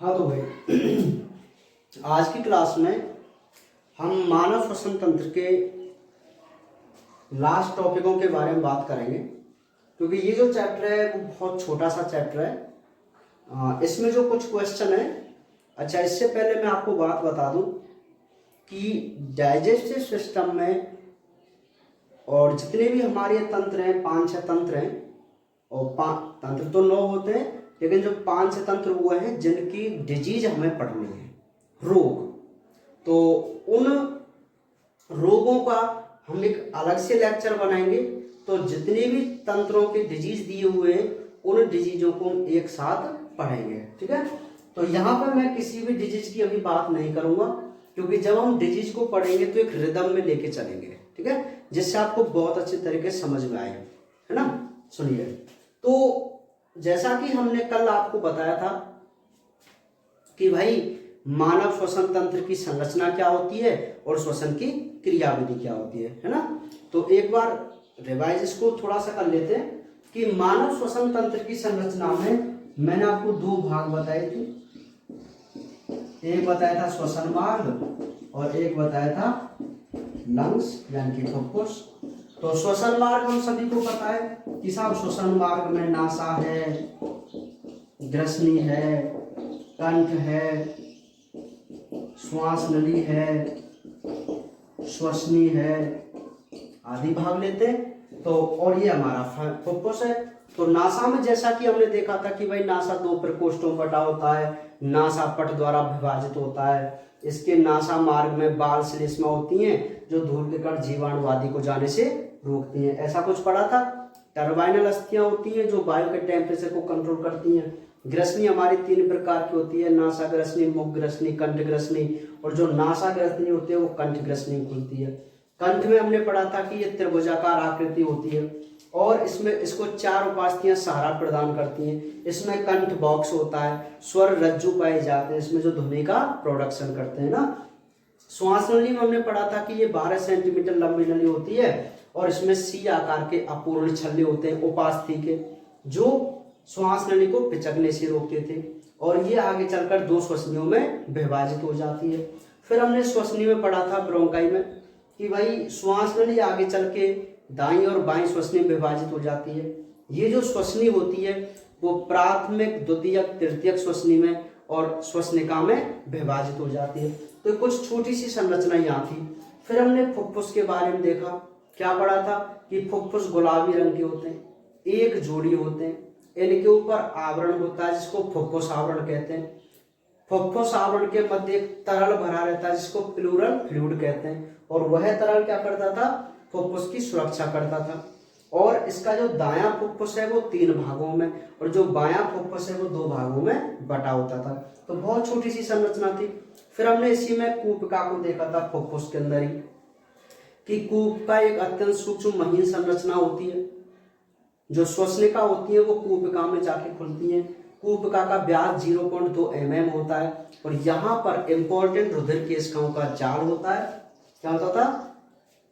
हाँ तो भाई आज की क्लास में हम मानव श्वसन तंत्र के लास्ट टॉपिकों के बारे में बात करेंगे, क्योंकि ये जो चैप्टर है वो बहुत छोटा सा चैप्टर है। इसमें जो कुछ क्वेश्चन है, अच्छा इससे पहले मैं आपको बात बता दूं कि डाइजेस्टिव सिस्टम में और जितने भी हमारे तंत्र हैं, 5-6 तंत्र हैं, और तंत्र तो 9 होते हैं, लेकिन जो 5-6 तंत्र वो हैं जिनकी डिजीज हमें पढ़नी है, रोग। तो उन रोगों का हम एक अलग से लेक्चर बनाएंगे। तो जितने भी तंत्रों के डिजीज दिए हुए हैं उन डिजीजों को हम एक साथ पढ़ेंगे, ठीक है। तो यहाँ पर मैं किसी भी डिजीज की अभी बात नहीं करूँगा, क्योंकि जब हम डिजीज को पढ़ेंगे तो एक रिदम में लेके चलेंगे, ठीक है, जिससे आपको बहुत अच्छे तरीके से समझ में आए, है ना। सुनिए, तो जैसा कि हमने कल आपको बताया था कि भाई मानव श्वसन तंत्र की संरचना क्या होती है और श्वसन की क्रियाविधि क्या होती है ना। तो एक बार रिवाइज इसको थोड़ा सा कर लेते हैं कि मानव श्वसन तंत्र की संरचना में मैंने आपको 2 भाग बताए थे। एक बताया था श्वसन मार्ग और एक बताया था लंग्स यानी कि फुफ्फुस। तो श्वसन मार्ग हम सभी को पता है कि साहब श्वसन मार्ग में नासा है, ग्रसनी है, कंठ है, श्वास नली है, श्वसनी है आदि भाग लेते हैं। तो और ये हमारा फुफ्फुस है। तो नासा में जैसा कि हमने देखा था कि भाई नासा 2 प्रकोष्ठों में बटा होता है, नासा पट द्वारा विभाजित होता है। इसके नासा मार्ग में बाल श्लेष्मा होती हैं जो धूल के कण जीवाणु आदि को जाने से रोकती हैं, ऐसा कुछ पढ़ा था। टर्बाइनल अस्थियां होती हैं जो वायु के टेम्परेचर को कंट्रोल करती हैं। ग्रसनी हमारी 3 प्रकार की होती है, नासा ग्रसनी, मुख ग्रसनी, कंठ ग्रसनी। और जो नासा ग्रसनी होती है वो कंठ ग्रसनी में खुलती है। कंठ में हमने पढ़ा था कि ये त्रिभुजाकार आकृति होती है और इसमें इसको 4 उपास्थियां सहारा प्रदान करती हैं। इसमें कंठ बॉक्स होता है, स्वर रज्जु पाए जाते हैं इसमें जो ध्वनि का प्रोडक्शन करते हैं ना। श्वास नली में हमने पढ़ा था कि ये 12 सेंटीमीटर लंबी नली होती है और इसमें सी आकार के अपूर्ण छल्ले होते हैं उपास्थि के, जो श्वास नली को पिचकने से रोकते थे। और ये आगे चलकर 2 श्वसनियों में विभाजित हो जाती है। फिर हमने श्वसनी में पढ़ा था ब्रोंकाई में कि भाई श्वास नली आगे चल के दाईं और बाईं श्वसनी में विभाजित हो जाती है। ये जो श्वसनी होती है वो प्राथमिक, द्वितीयक, तृतीयक श्वसनी में और श्वसनिका में विभाजित हो जाती है। तो कुछ छोटी सी संरचना यहाँ थी। फिर हमने फुफ्फुस के बारे में देखा, क्या पढ़ा था कि फुफ्फुस गुलाबी रंग के होते हैं, एक जोड़ी होते हैं, इनके ऊपर आवरण होता है जिसको फुफ्फुस आवरण कहते हैं। फुफ्फुस आवरण के मध्य एक तरल भरा रहता है जिसको प्लूरल फ्लूइड कहते हैं, और वह तरल क्या करता था, फुफ्फुस की सुरक्षा करता था। और इसका जो दायां फुफ्फुस है वो 3 भागों में और जो बायां फुफ्फुस है वो 2 भागों में बटा होता था। तो बहुत छोटी सी संरचना थी। फिर हमने इसी में कूपिका को देखा था फुफ्फुस के अंदर ही, कि कूपिका एक अत्यंत सूक्ष्म महीन संरचना होती है। जो श्वसनिका होती है वो कूपिका में जाके खुलती है। कूपिका का व्यास 0.2 mm होता है और यहाँ पर इंपॉर्टेंट रुधिर केशिकाओं का जाल होता है। क्या होता था,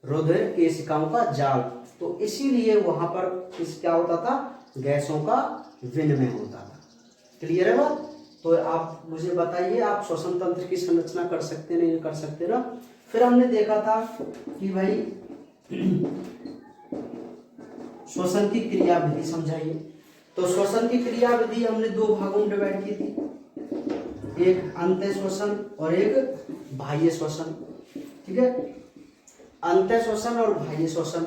रुधिर केशिकाओं का जाल। तो इसीलिए वहां पर क्या होता था, गैसों का विनिमय होता था। क्लियर है बात। तो आप मुझे बताइए, आप श्वसन तंत्र की संरचना कर सकते नहीं कर सकते ना। फिर हमने देखा था कि भाई श्वसन की क्रियाविधि समझाइए। तो श्वसन की क्रियाविधि हमने 2 भागों में डिवाइड की थी, एक अंत्य श्वसन और एक बाह्य श्वसन, ठीक है। अंत्य श्वसन और बाह्य श्वसन।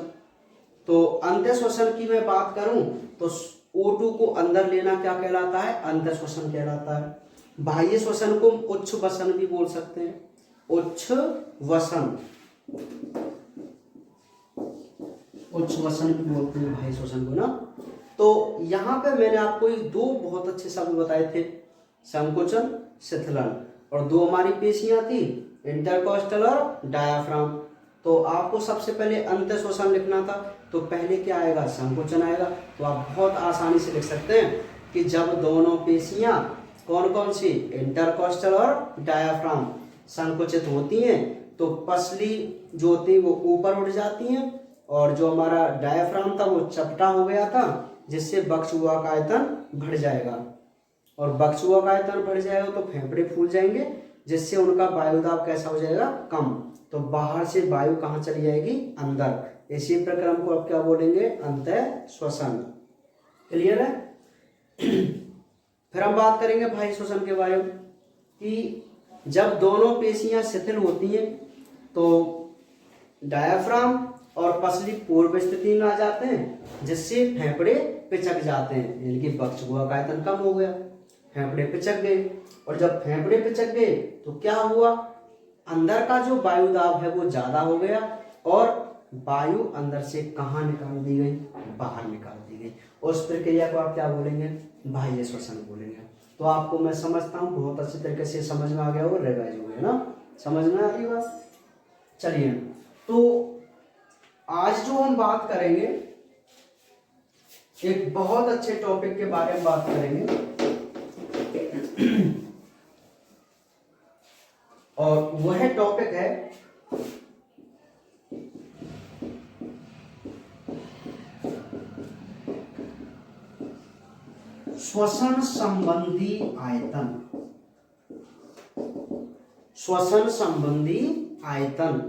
तो अंत्य श्वसन की मैं बात करूं तो O2 को अंदर लेना क्या कहलाता है, अंत्य श्वसन कहलाता है। बाह्य श्वसन को उच्च वसन भी बोल सकते हैं, उच्च वसन, उच्च वसन भी बोलते हैं बाह्य श्वसन को ना। तो यहाँ पे मैंने आपको 2 बहुत अच्छे शब्द बताए थे, संकुचन, शिथिलन, और 2 हमारी पेशियां थी, इंटरकॉस्टल और डायाफ्राम। तो आपको सबसे पहले अंत्य श्वसन लिखना था, तो पहले क्या आएगा, संकुचन आएगा। तो आप बहुत आसानी से लिख सकते हैं कि जब दोनों पेशियां कौन कौन सी, इंटरकॉस्टल और डायाफ्राम, संकुचित होती हैं तो पसली जो होती है वो ऊपर उठ जाती हैं, और जो हमारा डायाफ्राम था वो चपटा हो गया था जिससे बक्षुआ का आयतन बढ़ जाएगा। और बक्सुआ का आयतन बढ़ जाएगा तो फेफड़े फूल जाएंगे, जिससे उनका वायुदाब कैसा हो जाएगा, कम। तो बाहर से वायु कहाँ चली जाएगी, अंदर। इसी प्रक्रम को आप क्या बोलेंगे, अंतः श्वसन। क्लियर है। फिर हम बात करेंगे बाह्य श्वसन के बारे में कि जब दोनों पेशियां शिथिल होती हैं तो डायाफ्राम और पसली पूर्व स्थिति में आ जाते हैं, जिससे फेफड़े पिचक जाते हैं, यानी कि बक्सुआ का आयतन कम हो गया, फेफड़े पिचक गए। और जब फेफड़े पिचक गए तो क्या हुआ, अंदर का जो वायुदाब है वो ज्यादा हो गया और वायु अंदर से कहाँ निकाल दी गई, बाहर निकाल दी गई। उस प्रक्रिया को आप क्या बोलेंगे, बाह्य श्वसन बोलेंगे। तो आपको मैं समझता हूँ बहुत अच्छी तरीके से समझ में आ गया हो, रिवाइज हो गया ना, समझ में आ रही बात। चलिए, तो आज जो हम बात करेंगे एक बहुत अच्छे टॉपिक के बारे में बात करेंगे, और वह टॉपिक है श्वसन संबंधी आयतन। श्वसन संबंधी आयतन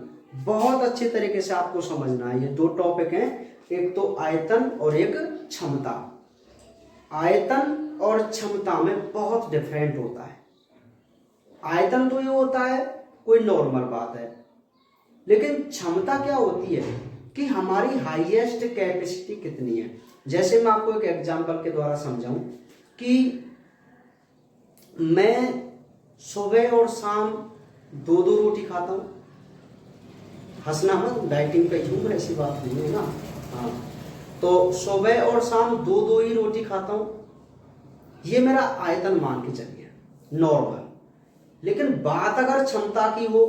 बहुत अच्छे तरीके से आपको समझना है। ये दो टॉपिक हैं, एक तो आयतन और एक क्षमता। आयतन और क्षमता में बहुत डिफरेंट होता है। आयतन तो ये होता है कोई नॉर्मल बात है, लेकिन क्षमता क्या होती है कि हमारी हाईएस्ट कैपेसिटी कितनी है। जैसे मैं आपको एक एग्जांपल के द्वारा समझाऊं कि मैं सुबह और शाम 2-2 रोटी खाता हूं। हंसना मत, डाइटिंग पे हूं, ऐसी बात नहीं है ना। हाँ, तो सुबह और शाम 2-2 ही रोटी खाता हूं, ये मेरा आयतन मान के चलिए नॉर्मल। लेकिन बात अगर क्षमता की हो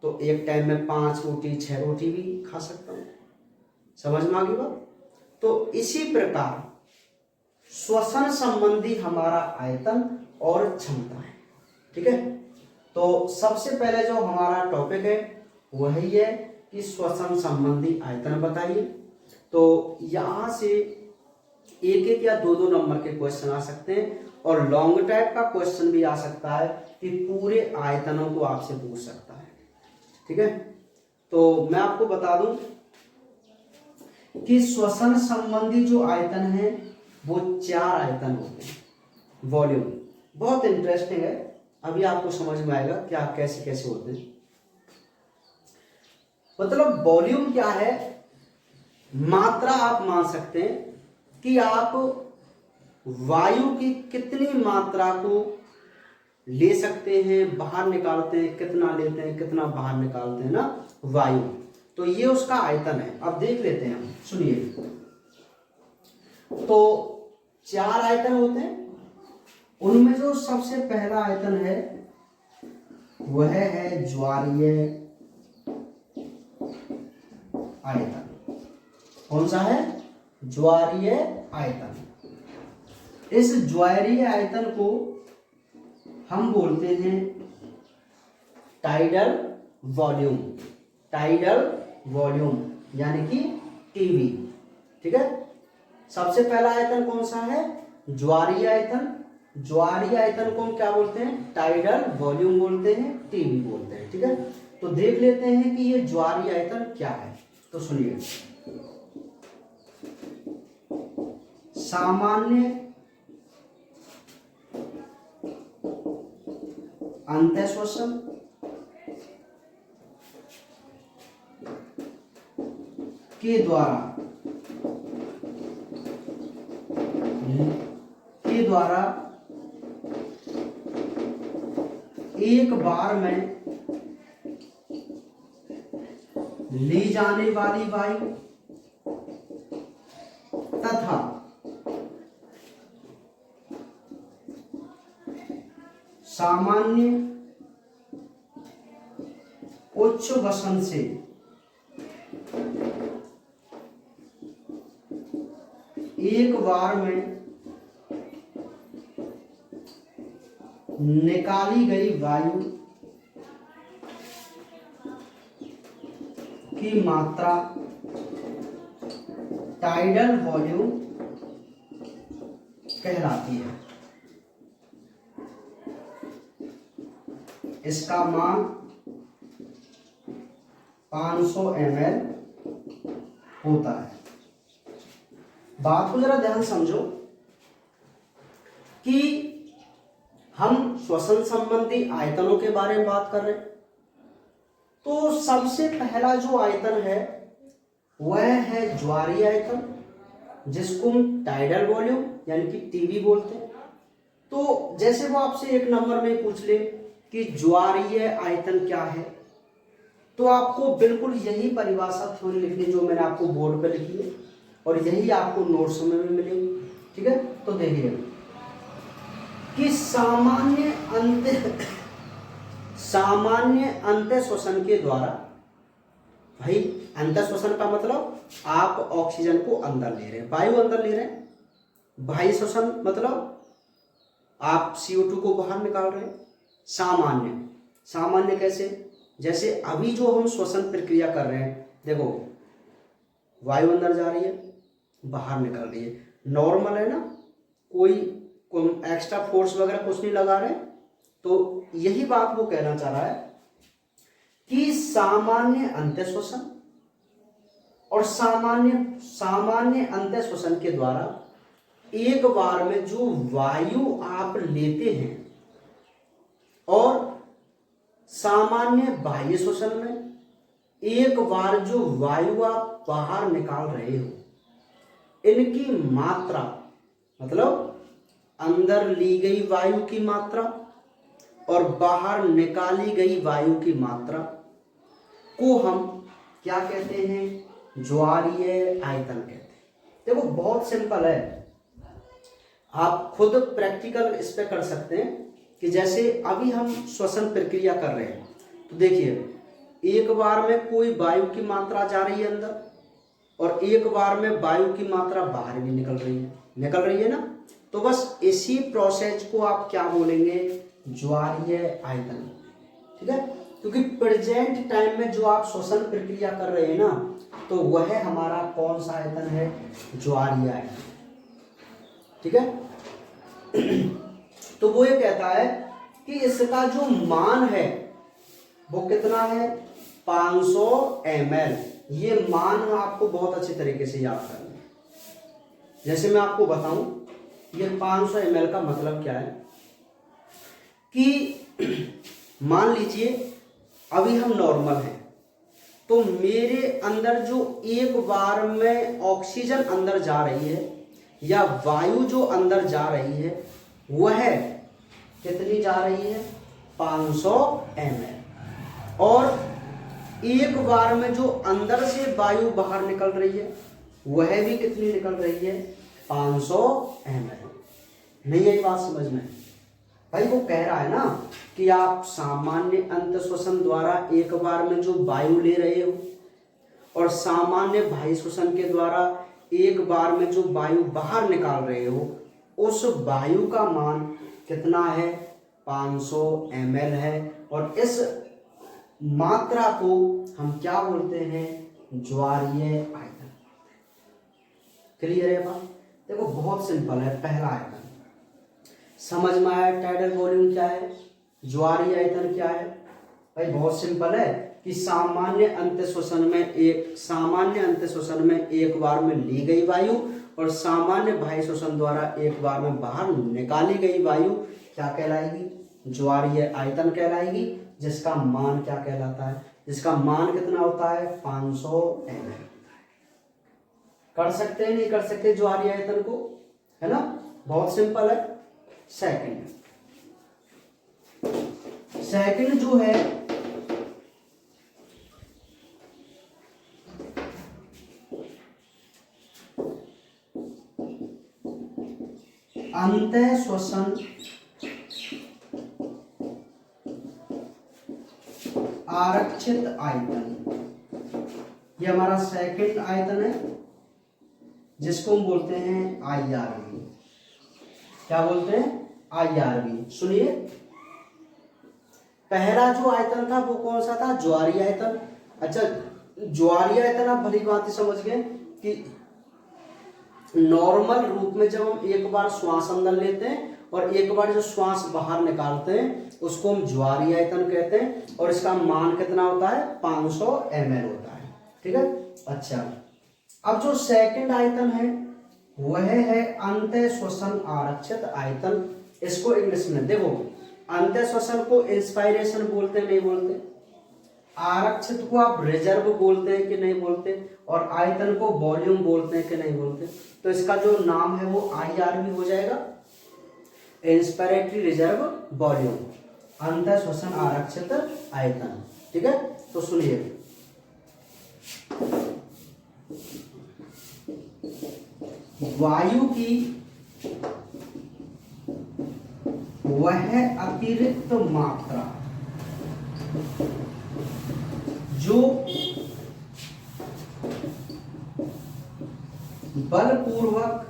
तो एक टाइम में 5 रोटी 6 रोटी भी खा सकता हूं। समझ में आ गई बात। तो इसी प्रकार श्वसन संबंधी हमारा आयतन और क्षमता है। ठीक है, तो सबसे पहले जो हमारा टॉपिक है वही है कि श्वसन संबंधी आयतन बताइए। तो यहां से 1-1 या 2-2 नंबर के क्वेश्चन आ सकते हैं, और लॉन्ग टाइप का क्वेश्चन भी आ सकता है कि पूरे आयतनों को आपसे पूछ सकता है। ठीक है, तो मैं आपको बता दूं कि श्वसन संबंधी जो आयतन है वो 4 आयतन होते हैं। वॉल्यूम बहुत इंटरेस्टिंग है, अभी आपको समझ में आएगा क्या कैसे कैसे होते हैं। मतलब वॉल्यूम क्या है, मात्रा आप मान सकते हैं कि आप वायु की कितनी मात्रा को ले सकते हैं, बाहर निकालते हैं, कितना लेते हैं, कितना बाहर निकालते हैं ना वायु। तो ये उसका आयतन है। अब देख लेते हैं हम, सुनिए। तो 4 आयतन होते हैं, उनमें जो सबसे पहला आयतन है वह है ज्वारीय आयतन। कौन सा है, ज्वारीय आयतन। इस ज्वारीय आयतन को हम बोलते हैं टाइडल वॉल्यूम। टाइडल वॉल्यूम यानी कि टीवी। ठीक है, सबसे पहला आयतन कौन सा है, ज्वारीय आयतन। ज्वारीय आयतन को हम क्या बोलते हैं, टाइडल वॉल्यूम बोलते हैं, टीवी बोलते हैं। ठीक है, तो देख लेते हैं कि ये ज्वारीय आयतन क्या है। तो सुनिए, सामान्य अंतःश्वसन के द्वारा एक बार में ली जाने वाली वायु तथा सामान्य उच्च वसन से एक बार में निकाली गई वायु की मात्रा टाइडल वॉल्यूम कहलाती है। इसका मान 500 ml होता है। बात को जरा ध्यान समझो कि हम श्वसन संबंधी आयतनों के बारे में बात कर रहे हैं। तो सबसे पहला जो आयतन है वह है ज्वारीय आयतन, जिसको हम टाइडल वॉल्यूम यानी कि टीवी बोलते हैं। तो जैसे वो आपसे एक नंबर में पूछ ले कि ज्वारीय आयतन क्या है, तो आपको बिल्कुल यही परिभाषा थ्योरी लिखनी जो मैंने आपको बोर्ड पे लिखी है, और यही आपको नोट्स में भी मिलेगी। ठीक है, तो देखिए कि सामान्य अंत्य श्वसन के द्वारा, भाई अंत्य श्वसन का मतलब आप ऑक्सीजन को अंदर ले रहे हैं, वायु अंदर ले रहे हैं। बाह्य श्वसन मतलब आप CO2 को बाहर निकाल रहे हैं। सामान्य कैसे, जैसे अभी जो हम श्वसन प्रक्रिया कर रहे हैं, देखो वायु अंदर जा रही है, बाहर निकल रही है, नॉर्मल है ना, कोई एक्स्ट्रा फोर्स वगैरह कुछ नहीं लगा रहे। तो यही बात वो कहना चाह रहा है कि सामान्य अंत्य श्वसन और सामान्य अंत्य श्वसन के द्वारा एक बार में जो वायु आप लेते हैं और सामान्य बाह्य श्वसन में एक बार जो वायु आप बाहर निकाल रहे हो, इनकी मात्रा मतलब अंदर ली गई वायु की मात्रा और बाहर निकाली गई वायु की मात्रा को हम क्या कहते हैं, ज्वारीय आयतन कहते हैं। देखो बहुत सिंपल है, आप खुद प्रैक्टिकल इस पे कर सकते हैं कि जैसे अभी हम श्वसन प्रक्रिया कर रहे हैं, तो देखिए एक बार में कोई वायु की मात्रा जा रही है अंदर और एक बार में वायु की मात्रा बाहर भी निकल रही है ना। तो बस इसी प्रोसेस को आप क्या बोलेंगे, ज्वारीय आयतन। ठीक है, क्योंकि प्रेजेंट टाइम में जो आप श्वसन प्रक्रिया कर रहे हैं ना, तो वह हमारा कौन सा आयतन है, ज्वारीय आयतन। ठीक है, तो वो ये कहता है कि इसका जो मान है वो कितना है, 500 ml। ये मान आपको बहुत अच्छे तरीके से याद करना है। जैसे मैं आपको बताऊं, ये 500 ml का मतलब क्या है कि मान लीजिए अभी हम नॉर्मल हैं, तो मेरे अंदर जो एक बार में ऑक्सीजन अंदर जा रही है या वायु जो अंदर जा रही है वह कितनी जा रही है, 500 ml। और एक बार में जो अंदर से वायु बाहर निकल रही है वह भी कितनी निकल रही है, 500 ml। नहीं यही बात समझ में भाई, वो कह रहा है ना कि आप सामान्य अंत्य श्वसन द्वारा एक बार में जो वायु ले रहे हो और सामान्य बाह्य श्वसन के द्वारा एक बार में जो वायु बाहर निकाल रहे हो, उस वायु का मान कितना है, 500 ml है। और इस मात्रा को हम क्या बोलते हैं, ज्वारीय आयतन। क्लियर है बात? देखो बहुत सिंपल है। पहला आयतन समझ में आया, टाइडल वॉल्यूम क्या है, ज्वारीय आयतन क्या है। भाई बहुत सिंपल है कि सामान्य अंत्य श्वसन में एक बार में ली गई वायु और सामान्य बाह्य श्वसन द्वारा एक बार में बाहर निकाली गई वायु क्या कहलाएगी, ज्वारीय आयतन कहलाएगी। जिसका मान क्या कहलाता है, जिसका मान कितना होता है, 500 ml। कर सकते हैं नहीं कर सकते ज्वारीय आयतन को, है ना, बहुत सिंपल है। सेकंड जो है अंतः श्वसन आरक्षित आयतन, ये हमारा सेकंड आयतन है जिसको हम बोलते हैं IRV। क्या बोलते हैं, IRV। सुनिए, पहला जो आयतन था वो कौन सा था, ज्वारीय आयतन। अच्छा, ज्वारीय आयतन आप भली भांति समझ गए कि नॉर्मल रूप में जब हम एक बार श्वास अंदर लेते हैं और एक बार जो श्वास बाहर निकालते हैं उसको हम ज्वारीय आयतन कहते हैं, और इसका मान कितना होता है 500 ml होता है। ठीक है। अच्छा, अब जो सेकंड आयतन है वह है अंतः श्वसन आरक्षित आयतन। इसको इंग्लिश में देखो, अंतः श्वसन को इंस्पायरेशन बोलते नहीं बोलते, आरक्षित को आप रिजर्व बोलते हैं कि नहीं बोलते, और आयतन को वॉल्यूम बोलते हैं कि नहीं बोलते। तो इसका जो नाम है वो IRV हो जाएगा, इंस्पायरेटरी रिजर्व वॉल्यूम, अंतः श्वसन आरक्षित आयतन। ठीक है। तो सुनिए, वायु की वह अतिरिक्त मात्रा जो बलपूर्वक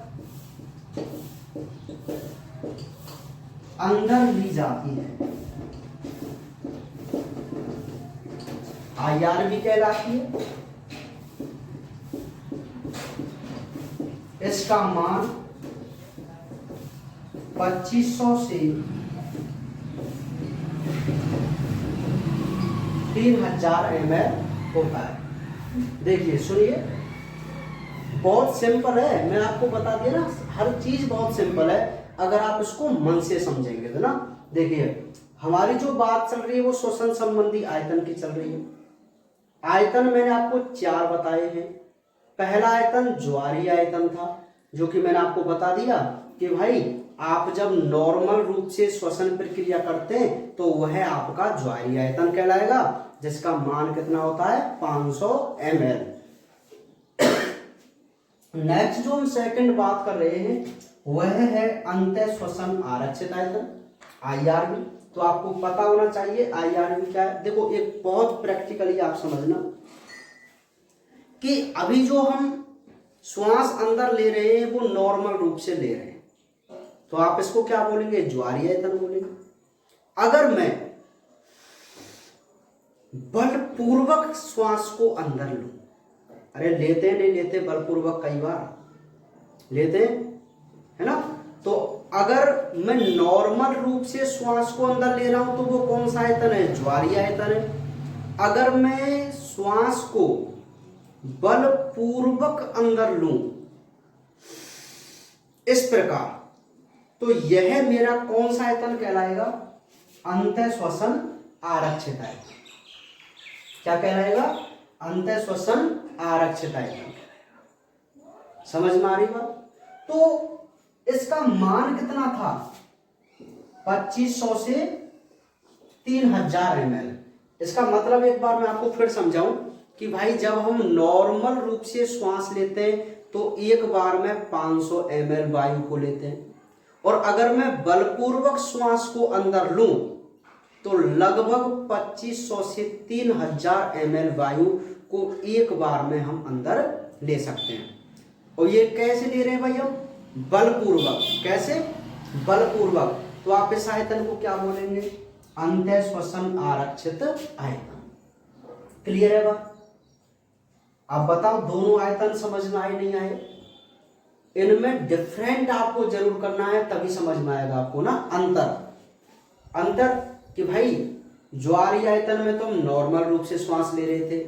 अंदर ली जाती है IRV कहलाती है। इसका मान 2500 से 3000 ml होता है। देखिए सुनिए, बहुत सिंपल है, मैं आपको बता दिया ना, हर चीज बहुत सिंपल है अगर आप इसको मन से समझेंगे तो ना। देखिए हमारी जो बात चल रही है वो श्वसन संबंधी आयतन की चल रही है। आयतन मैंने आपको 4 बताए हैं। पहला आयतन ज्वारीय आयतन था, जो कि मैंने आपको बता दिया कि भाई आप जब नॉर्मल रूप से श्वसन प्रक्रिया करते हैं तो वह आपका ज्वारीय आयतन कहलाएगा, जिसका मान कितना होता है 500 ml। नेक्स्ट जो हम सेकंड बात कर रहे हैं वह है अंतः श्वसन आरक्षित आयतन IRV। तो आपको पता होना चाहिए IRV क्या है। देखो एक बहुत प्रैक्टिकली आप समझना कि अभी जो हम श्वास अंदर ले रहे हैं वो नॉर्मल रूप से ले रहे हैं, तो आप इसको क्या बोलेंगे, ज्वारीय आयतन बोलेंगे। अगर मैं बलपूर्वक श्वास को अंदर लूं, अरे लेते नहीं लेते बलपूर्वक, कई बार लेते है ना, तो अगर मैं नॉर्मल रूप से श्वास को अंदर ले रहा हूं तो वो कौन सा आयतन है, ज्वारीय आयतन है। अगर मैं श्वास को बलपूर्वक अंदर लूं इस प्रकार, तो यह मेरा कौन सा आयतन कहलाएगा, अंतः श्वसन आरक्षित आयतन। क्या कहलाएगा, अंतः श्वसन आरक्षित आयतन। समझ में आ रही बात। तो इसका मान कितना था, 2500 से 3000 ml। इसका मतलब एक बार मैं आपको फिर समझाऊं कि भाई जब हम नॉर्मल रूप से श्वास लेते हैं तो एक बार में 500 ml वायु को लेते हैं, और अगर मैं बलपूर्वक श्वास को अंदर लूं तो लगभग 2500 से 3000 ml वायु को एक बार में हम अंदर ले सकते हैं। और ये कैसे ले रहे हैं भाई हम, बलपूर्वक। कैसे, बलपूर्वक। तो आप इस आयतन को क्या बोलेंगे, अंतः श्वसन आरक्षित आयतन। क्लियर है बात। अब बताओ दोनों आयतन समझ में आए नहीं आए, इनमें डिफरेंट आपको जरूर करना है तभी समझ में आएगा आपको ना। अंतर कि भाई ज्वारीय आयतन में तो हम नॉर्मल रूप से श्वास ले रहे थे,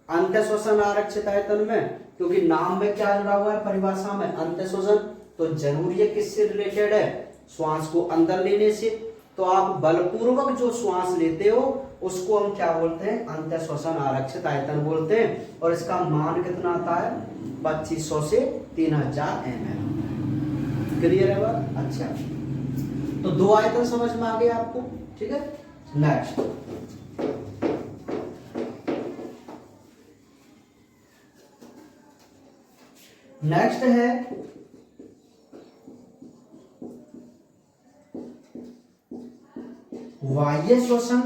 अंतः श्वसन आरक्षित आयतन में क्योंकि नाम में क्या जुड़ा हुआ है, परिभाषा में अंतः श्वसन, तो जरूरी है किससे रिलेटेड है, श्वास को अंदर लेने से। तो आप बलपूर्वक जो श्वास लेते हो उसको हम क्या बोलते हैं, अंतः श्वसन आरक्षित आयतन बोलते हैं, और इसका मान कितना आता है 2500 से 3000 ml। क्लियर है बात। अच्छा, तो 2 आयतन समझ में आ गए आपको। ठीक है। नेक्स्ट है बाह्य श्वसन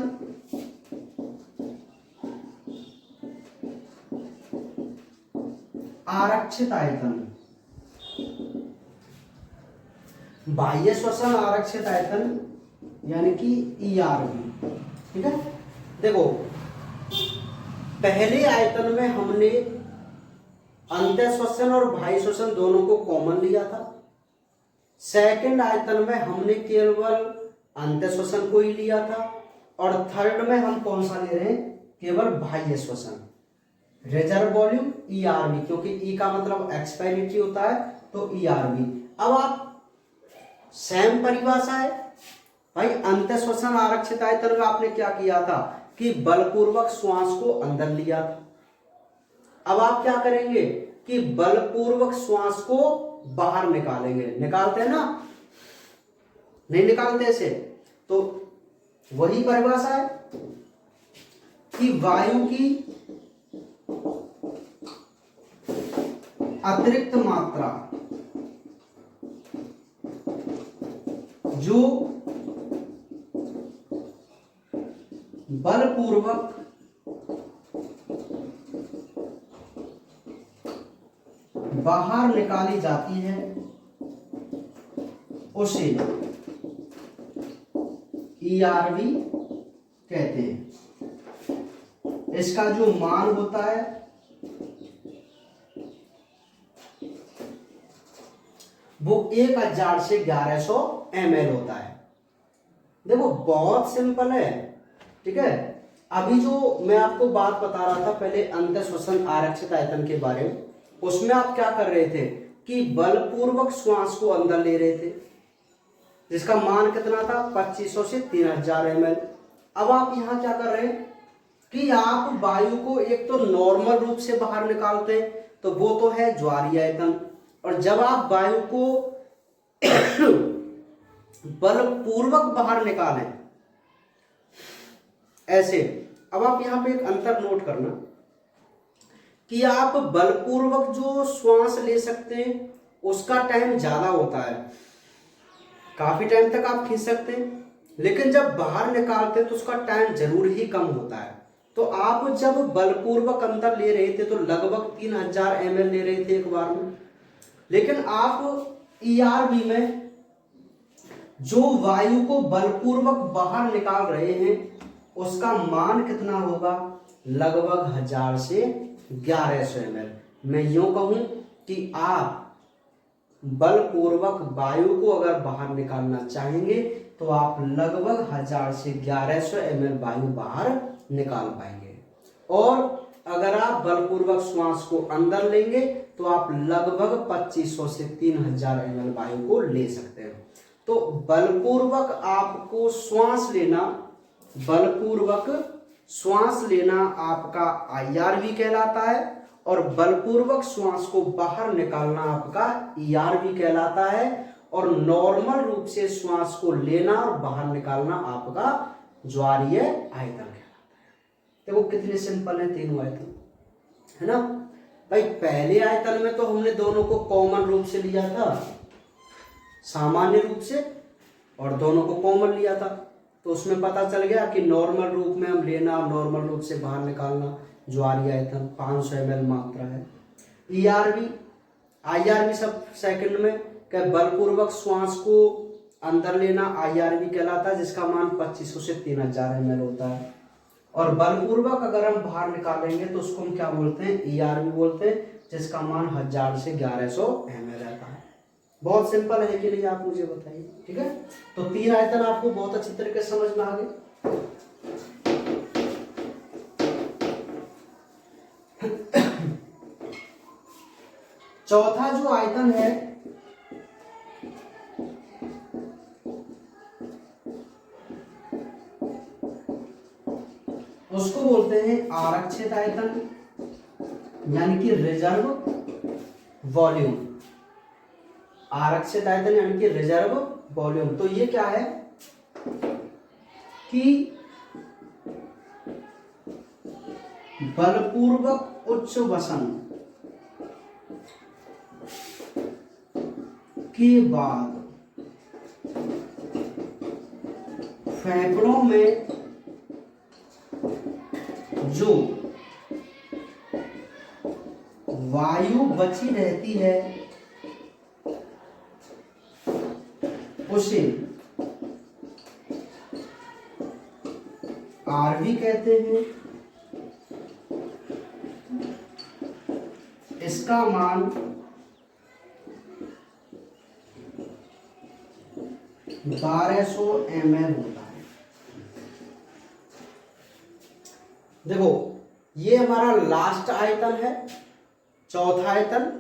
आरक्षित आयतन। बाह्य श्वसन आरक्षित आयतन यानी कि ERV। ठीक है। देखो पहले आयतन में हमने अंतः श्वसन और बाह्य श्वसन दोनों को कॉमन लिया था। सेकंड आयतन में हमने केवल अंतः श्वसन को ही लिया था, और थर्ड में हम कौन सा ले रहे हैं, केवल बाह्य श्वसन। रिजर्व वॉल्यूम ERV, क्योंकि E का मतलब एक्सपायरेटरी होता है, तो ERV। अब आप सेम परिभाषा है भाई, अंतः श्वसन आरक्षित आयतन में आपने क्या किया था कि बलपूर्वक श्वास को अंदर लिया था। अब आप क्या करेंगे कि बलपूर्वक श्वास को बाहर निकालेंगे। निकालते हैं ना, नहीं निकालते ऐसे, तो वही परिभाषा है कि वायु की अतिरिक्त मात्रा जो बलपूर्वक बाहर निकाली जाती है उसे ERV कहते हैं। इसका जो मान होता है वो 1000 से 1100 ml होता है। देखो बहुत सिंपल है, ठीक है। अभी जो मैं आपको बात बता रहा था पहले अंतः श्वसन आरक्षित आयतन के बारे में, उसमें आप क्या कर रहे थे कि बलपूर्वक श्वास को अंदर ले रहे थे, जिसका मान कितना था 2500 से 3000 ml। अब आप यहां क्या कर रहे हैं कि आप वायु को एक तो नॉर्मल रूप से बाहर निकालते हैं, तो वो तो है ज्वारीय आयतन, और जब आप वायु को बलपूर्वक बाहर निकालें ऐसे। अब आप यहां पे एक अंतर नोट करना कि आप बलपूर्वक जो श्वास ले सकते हैं उसका टाइम ज्यादा होता है, काफी टाइम तक आप खींच सकते हैं, लेकिन जब बाहर निकालते हैं तो उसका टाइम जरूर ही कम होता है। तो आप जब बलपूर्वक अंदर ले रहे थे तो लगभग 3000 ml ले रहे थे एक बार में, लेकिन आप ERV में जो वायु को बलपूर्वक बाहर निकाल रहे हैं उसका मान कितना होगा, लगभग 1000 से 1100 ml। मैं यूं कहूं कि आप बलपूर्वक वायु को अगर बाहर निकालना चाहेंगे तो आप लगभग 1000 से 1100 ml वायु बाहर निकाल पाएंगे, और अगर आप बलपूर्वक श्वास को अंदर लेंगे तो आप लगभग 2500 से 3000 ml वायु को ले सकते हैं। तो बलपूर्वक आपको श्वास लेना, बलपूर्वक श्वास लेना आपका IRV कहलाता है, और बलपूर्वक श्वास को बाहर निकालना आपका ERV कहलाता है, और नॉर्मल रूप से श्वास को लेना और बाहर निकालना आपका ज्वारीय आयतन कहलाता है। देखो कितने सिंपल है तीनों आयतन, है ना भाई। पहले आयतन में तो हमने दोनों को कॉमन रूप से लिया था, सामान्य रूप से, और दोनों को कॉमन लिया था, तो उसमें पता चल गया कि नॉर्मल रूप में हम लेना और नॉर्मल रूप से बाहर निकालना ज्वारीय आयतन 500 ml मात्रा है। ERV IRV सब सेकंड में क्या, बलपूर्वक श्वास को अंदर लेना IRV कहलाता है, जिसका मान 2500 से 3000 ml होता है, और बलपूर्वक अगर हम बाहर निकालेंगे तो उसको हम क्या बोलते हैं, ERV बोलते हैं, जिसका मान 1000 से 1100 ml रहता है। बहुत सिंपल है कि नहीं, आप मुझे बताइए, ठीक है। तो 3 आयतन आपको बहुत अच्छी तरीके से समझ में आ गए। चौथा जो आयतन है उसको बोलते हैं आरक्षित आयतन, यानी कि रिजर्व वॉल्यूम। आरक्षित आयतन यानी कि रिजर्व वॉल्यूम। तो ये क्या है कि बलपूर्वक उच्च वसन के बाद फेफड़ों में जो वायु बची रहती है उसे RV कहते हैं। इसका इसका मान 1200 ml होता है। देखो ये हमारा लास्ट आयतन है, चौथा आयतन,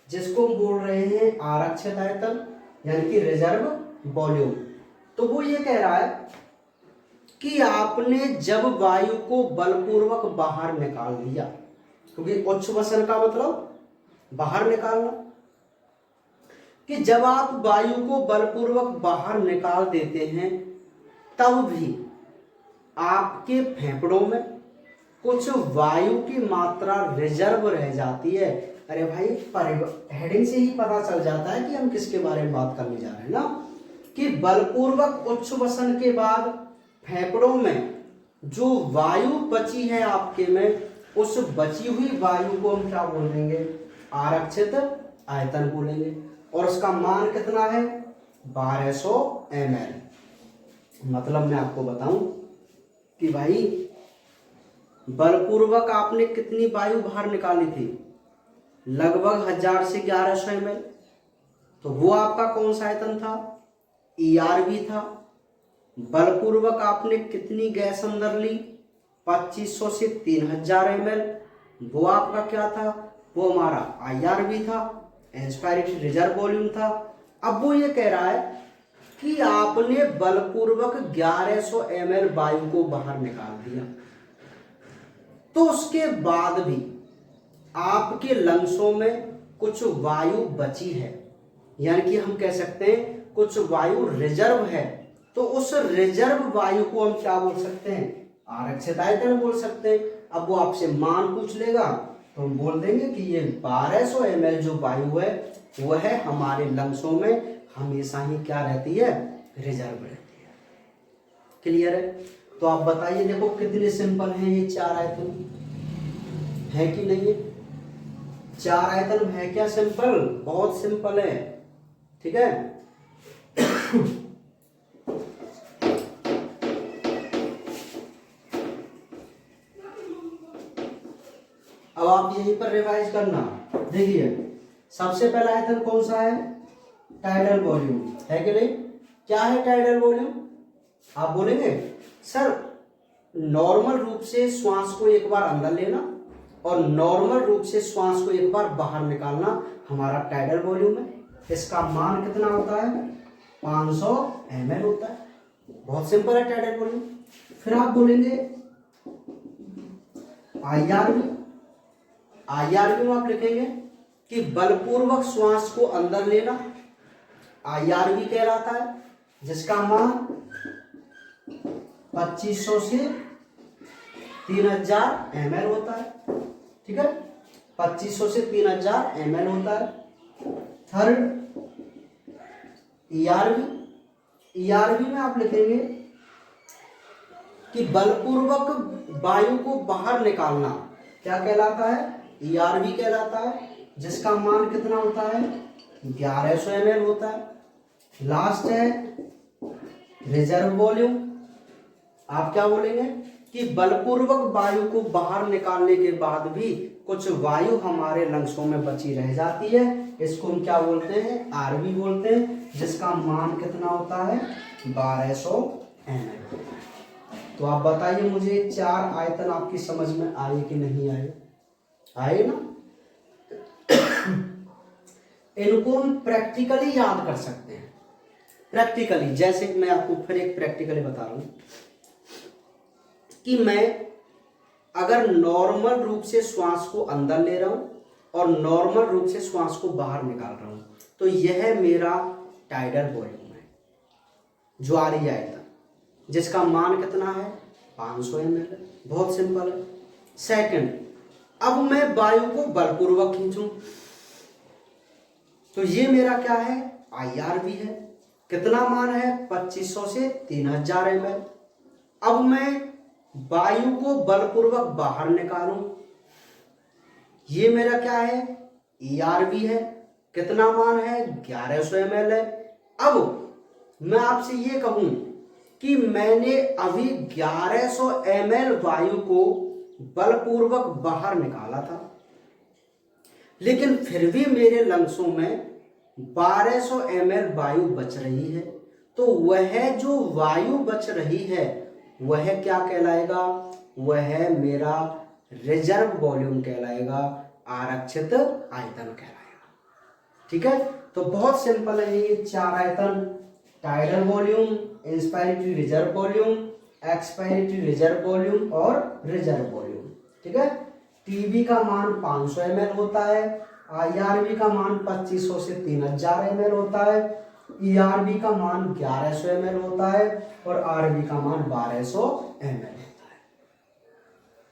जिसको हम बोल रहे हैं आरक्षित आयतन यानी कि रिजर्व वॉल्यूम। तो वो ये कह रहा है कि आपने जब वायु को बलपूर्वक बाहर निकाल दिया, क्योंकि उच्छ्वसन का मतलब बाहर निकालना, कि जब आप वायु को बलपूर्वक बाहर निकाल देते हैं तब भी आपके फेफड़ों में कुछ वायु की मात्रा रिजर्व रह जाती है। अरे भाई हेडिंग से ही पता चल जाता है कि हम किसके बारे में बात करने जा रहे हैं ना, कि बलपूर्वक उच्छ्वसन के बाद फेफड़ों में जो वायु बची है आपके में, उस बची हुई वायु को हम क्या बोल देंगे, आरक्षित आयतन बोलेंगे। और उसका मान कितना है, 1200 ml। मतलब मैं आपको बताऊं कि भाई बलपूर्वक आपने कितनी वायु बाहर निकाली थी, लगभग 1000 से 1100 ml। तो वो आपका कौन सा आयतन था, ERV था। बलपूर्वक आपने कितनी गैस अंदर ली, 2500 से 3000 ml, वो आपका क्या था, वो हमारा IRV था, इंस्पायरेशन रिजर्व वॉल्यूम था। अब वो ये कह रहा है कि आपने बलपूर्वक 1100 ml वायु को बाहर निकाल दिया, तो उसके बाद भी आपके लंग्सों में कुछ वायु बची है, यानी कि हम कह सकते हैं कुछ वायु रिजर्व है। तो उस रिजर्व वायु को हम क्या बोल सकते हैं, आरक्षित आयतन बोल सकते हैं। अब वो आपसे मान पूछ लेगा तो हम बोल देंगे कि ये 1200 ml जो वायु है वह है हमारे लंग्सों में हमेशा ही क्या रहती है, रिजर्व रहती है। क्लियर है? तो आप बताइए, देखो कितने सिंपल हैं ये 4 आयतन, है कि नहीं है? 4 आयतन है क्या सिंपल, बहुत सिंपल है। ठीक है, अब आप यहीं पर रिवाइज करना। देखिए सबसे पहला आयतन कौन सा है, टाइडल वॉल्यूम, है कि नहीं? क्या है टाइडल वॉल्यूम? आप बोलेंगे सर नॉर्मल रूप से श्वास को एक बार अंदर लेना और नॉर्मल रूप से श्वास को एक बार बाहर निकालना हमारा टाइडल वॉल्यूम है। इसका मान कितना होता है, 500 ml होता है। बहुत सिंपल है टाइडल वॉल्यूम। फिर आप बोलेंगे IRV। IRV में आप लिखेंगे कि बलपूर्वक श्वास को अंदर लेना, IRV कहलाता है, जिसका मान 2500 से 3000 ml होता है। ठीक है, 2500 से 3000 ml होता है। थर्ड ERV में आप लिखेंगे कि बलपूर्वक वायु को बाहर निकालना क्या कहलाता है, ERV कहलाता है, जिसका मान कितना होता है, 1100 ml होता है। लास्ट है रिजर्व वॉल्यूम। आप क्या बोलेंगे कि बलपूर्वक वायु को बाहर निकालने के बाद भी कुछ वायु हमारे लंग्सों में बची रह जाती है, इसको हम क्या बोलते हैं, RV बोलते हैं, जिसका मान कितना होता है, 1200 ml। तो आप बताइए मुझे 4 आयतन आपकी समझ में आए कि नहीं आए? आए ना? इनको हम प्रैक्टिकली याद कर सकते हैं। प्रैक्टिकली जैसे मैं आपको फिर एक प्रैक्टिकली बता रहा हूं कि मैं अगर नॉर्मल रूप से श्वास को अंदर ले रहा हूं और नॉर्मल रूप से श्वास को बाहर निकाल रहा हूं, तो यह मेरा टाइडल वॉल्यूम है, ज्वारीय आयतन, जिसका मान कितना है, 500 ml। बहुत सिंपल है। सेकंड, अब मैं वायु को बलपूर्वक खींचूं तो ये मेरा क्या है, IRV है। कितना मान है, 2500 से 3000 ml। अब मैं वायु को बलपूर्वक बाहर निकालूं, ये मेरा क्या है, ERV है। कितना मान है, 1100 ml है। अब मैं आपसे ये कहूं कि मैंने अभी 1100 ml वायु को बलपूर्वक बाहर निकाला था, लेकिन फिर भी मेरे लंग्सों में 1200 ml वायु बच रही है, तो वह जो वायु बच रही है वह क्या कहलाएगा? वह मेरा रिजर्व वॉल्यूम कहलाएगा, आरक्षित आयतन कहलाएगा। ठीक है, तो बहुत सिंपल है ये 4 आयतन: tidal volume, inspiratory reserve volume, expiratory reserve volume और रिजर्व वॉल्यूम। ठीक है, टीबी का मान 500 ml होता है, आईआरबी का मान 2500 से 3000 ml होता है, ईआरबी का मान 1100 ml होता है और आरबी का मान 1200 ml होता है।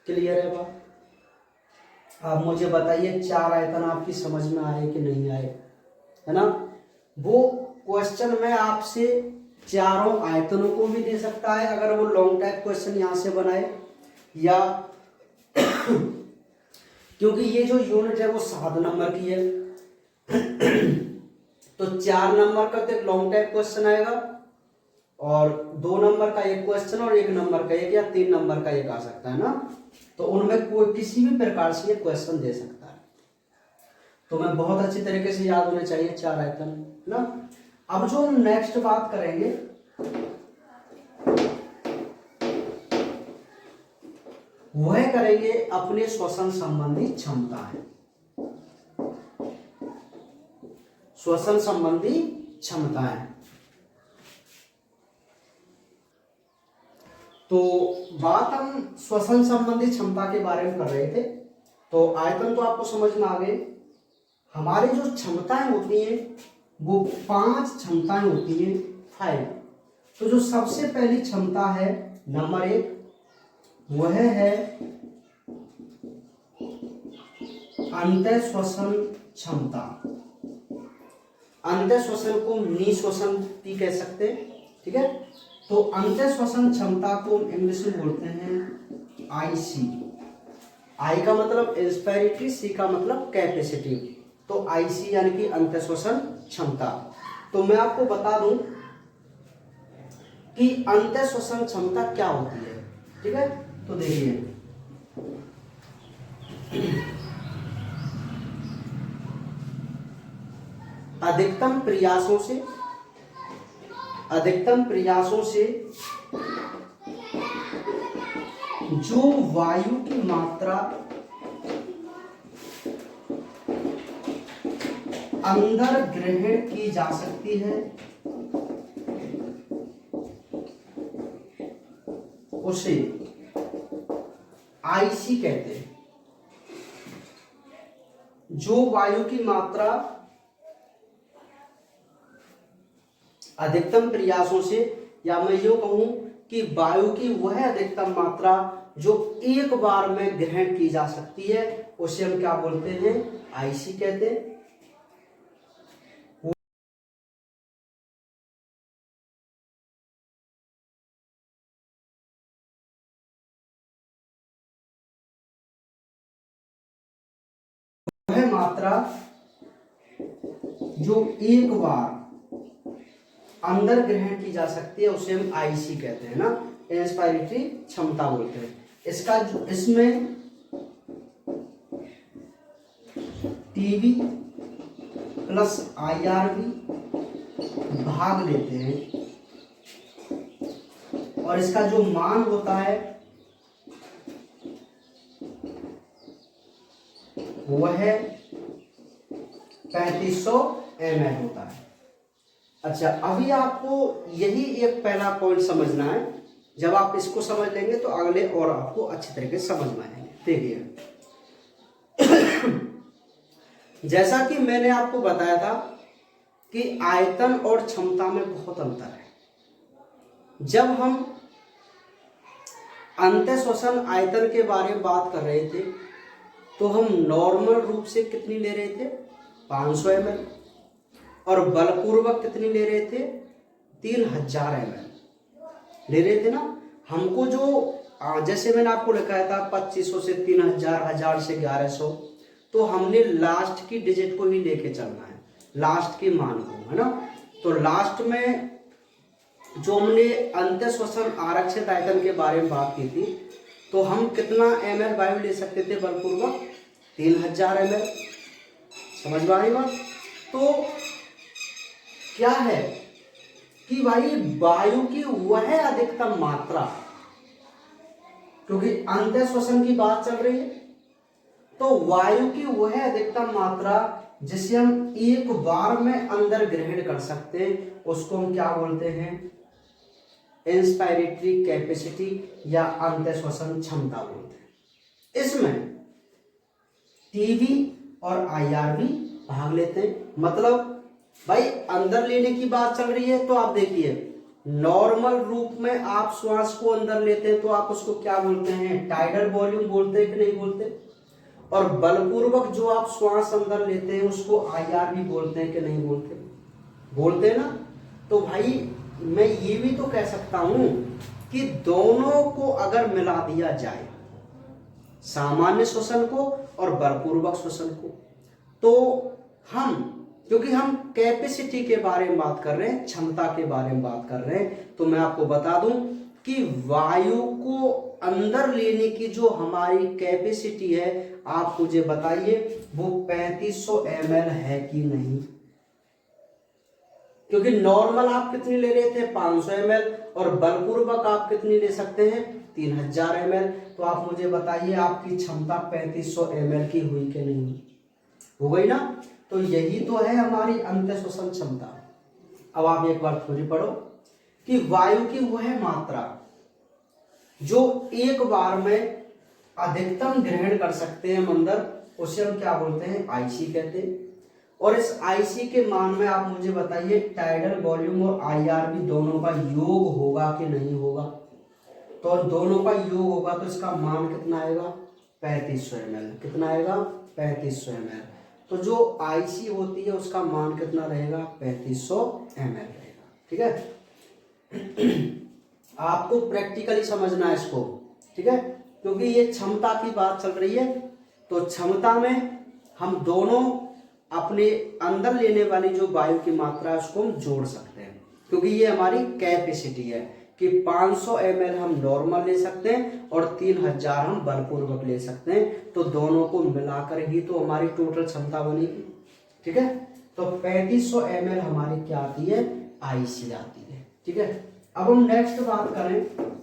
क्लियर है बात? आप मुझे बताइए 4 आयतन आपकी समझ में आए कि नहीं आए, है ना? वो क्वेश्चन में आपसे चारों आयतनों को भी दे सकता है अगर वो लॉन्ग टाइप क्वेश्चन यहां से बनाए, या क्योंकि ये जो यूनिट है वो 7 नंबर की है तो 4 नंबर का तो एक लॉन्ग टाइप क्वेश्चन आएगा और 2 नंबर का एक क्वेश्चन और 1 नंबर का एक या 3 नंबर का एक आ सकता है ना। तो उनमें कोई किसी भी प्रकार से ये क्वेश्चन दे सकता है, तो मैं बहुत अच्छी तरीके से याद होने चाहिए 4 आयतन ना। अब जो हम नेक्स्ट बात करेंगे वह करेंगे अपने श्वसन संबंधी क्षमताएं। श्वसन संबंधी क्षमताएं, तो बात हम श्वसन संबंधी क्षमता के बारे में कर रहे थे। तो आयतन तो आपको समझ में आ गए। हमारी जो क्षमताएं होती हैं वो 5 क्षमताएं होती हैं, 5। तो जो सबसे पहली क्षमता है नंबर 1, वह है अंतःश्वसन क्षमता। अंतःश्वसन को निःश्वसन भी कह सकते हैं। ठीक है, तो अंतःश्वसन क्षमता को हम इंग्लिश में बोलते हैं आईसी। आई का मतलब इंस्पायरेटरी, सी का मतलब कैपेसिटी, तो आईसी यानी कि अंतःश्वसन क्षमता। तो मैं आपको बता दूं कि अंतःश्वसन क्षमता क्या होती है। ठीक है, तो देखिए अधिकतम प्रयासों से जो वायु की मात्रा अंदर ग्रहण की जा सकती है उसे आईसी कहते हैं। जो वायु की मात्रा अधिकतम प्रयासों से, या मैं यूं कहूं कि वायु की वह अधिकतम मात्रा जो एक बार में ग्रहण की जा सकती है उसे हम क्या बोलते हैं? आईसी कहते हैं। वह मात्रा जो एक बार अंदर ग्रहण की जा सकती है उसे हम आईसी कहते हैं ना, इंस्पायरेटरी क्षमता बोलते हैं। इसका जो इसमें टीबी प्लस आईआरबी भाग लेते हैं और इसका जो मान होता है वह 3500 ml होता है। अच्छा, अभी आपको यही एक पहला पॉइंट समझना है। जब आप इसको समझ लेंगे तो अगले और आपको अच्छी तरीके से समझ में आएंगे। देखिए जैसा कि मैंने आपको बताया था कि आयतन और क्षमता में बहुत अंतर है। जब हम अंतःश्वसन आयतन के बारे में बात कर रहे थे तो हम नॉर्मल रूप से कितनी ले रहे थे? 500 ml, और बलपूर्वक कितनी ले रहे थे? 3000 ml ले रहे थे ना। हमको जो जैसे मैंने आपको लिखाया था 2500 से 3000, 1000 से 1100, तो हमने लास्ट की डिजिट को ही लेके चलना है, लास्ट के मान को, है ना। तो लास्ट में जो हमने अंतःश्वसन आरक्षित आयतन के बारे में बात की थी, तो हम कितना ml वायु ले सकते थे बलपूर्वक? 3000 ml। समझ में आई बात। तो क्या है कि भाई वायु की वह अधिकतम मात्रा, क्योंकि अंतः श्वसन की बात चल रही है, तो वायु की वह अधिकतम मात्रा जिसे हम एक बार में अंदर ग्रहण कर सकते हैं उसको हम क्या बोलते हैं, इंस्पायरेटरी कैपेसिटी या अंतः श्वसन क्षमता बोलते हैं। इसमें टीवी और आईआरबी भाग लेते हैं। मतलब भाई अंदर लेने की बात चल रही है तो आप देखिए, नॉर्मल रूप में आप श्वास को अंदर लेते हैं तो आप उसको क्या बोलते हैं, टाइडल वॉल्यूम बोलते हैं कि नहीं बोलते। और बलपूर्वक जो आप श्वास अंदर लेते हैं उसको आईआरबी बोलते हैं कि नहीं बोलते, बोलते हैं ना। तो भाई मैं ये भी तो कह सकता हूं कि दोनों को अगर मिला दिया जाए, सामान्य श्वसन को और बलपूर्वक श्वसन को, तो हम, क्योंकि हम कैपेसिटी के बारे में बात कर रहे हैं, क्षमता के बारे में बात कर रहे हैं, तो मैं आपको बता दूं कि वायु को अंदर लेने की जो हमारी कैपेसिटी है, आप मुझे बताइए वो 3500 ml है कि नहीं। क्योंकि नॉर्मल आप कितनी ले रहे थे, 500 ml, और बलपूर्वक आप कितनी ले सकते हैं, 3000 ml। तो आप मुझे बताइए आपकी क्षमता 3500 ml की हुई कि नहीं, हो गई ना। तो यही तो है हमारी अंतः श्वसन क्षमता। अब आप एक बार थोड़ी पढ़ो कि वायु की वह मात्रा जो एक बार में अधिकतम ग्रहण कर सकते हैं हम अंदर, उसे हम क्या बोलते हैं, आईसी कहते हैं। और इस आईसी के मान में आप मुझे बताइए टाइडल वॉल्यूम और आईआरबी दोनों का योग होगा कि नहीं होगा। तो दोनों का योग होगा तो इसका मान कितना आएगा, 3500 ml। कितना आएगा, 3500 ml। तो जो आईसी होती है उसका मान कितना रहेगा, 3500 ml रहेगा। ठीक है, आपको प्रैक्टिकली समझना है इसको, ठीक है, क्योंकि ये क्षमता की बात चल रही है। तो क्षमता में हम दोनों अपने अंदर लेने वाली जो वायु की मात्रा है उसको हम जोड़ सकते हैं, क्योंकि ये हमारी कैपेसिटी है कि 500 ml हम नॉर्मल ले सकते हैं और 3000 हम बलपूर्वक ले सकते हैं। तो दोनों को मिलाकर ही तो हमारी टोटल क्षमता बनेगी। ठीक है, तो 3500 ml हमारी क्या आती है, आईसी आती है। ठीक है, अब हम नेक्स्ट बात करें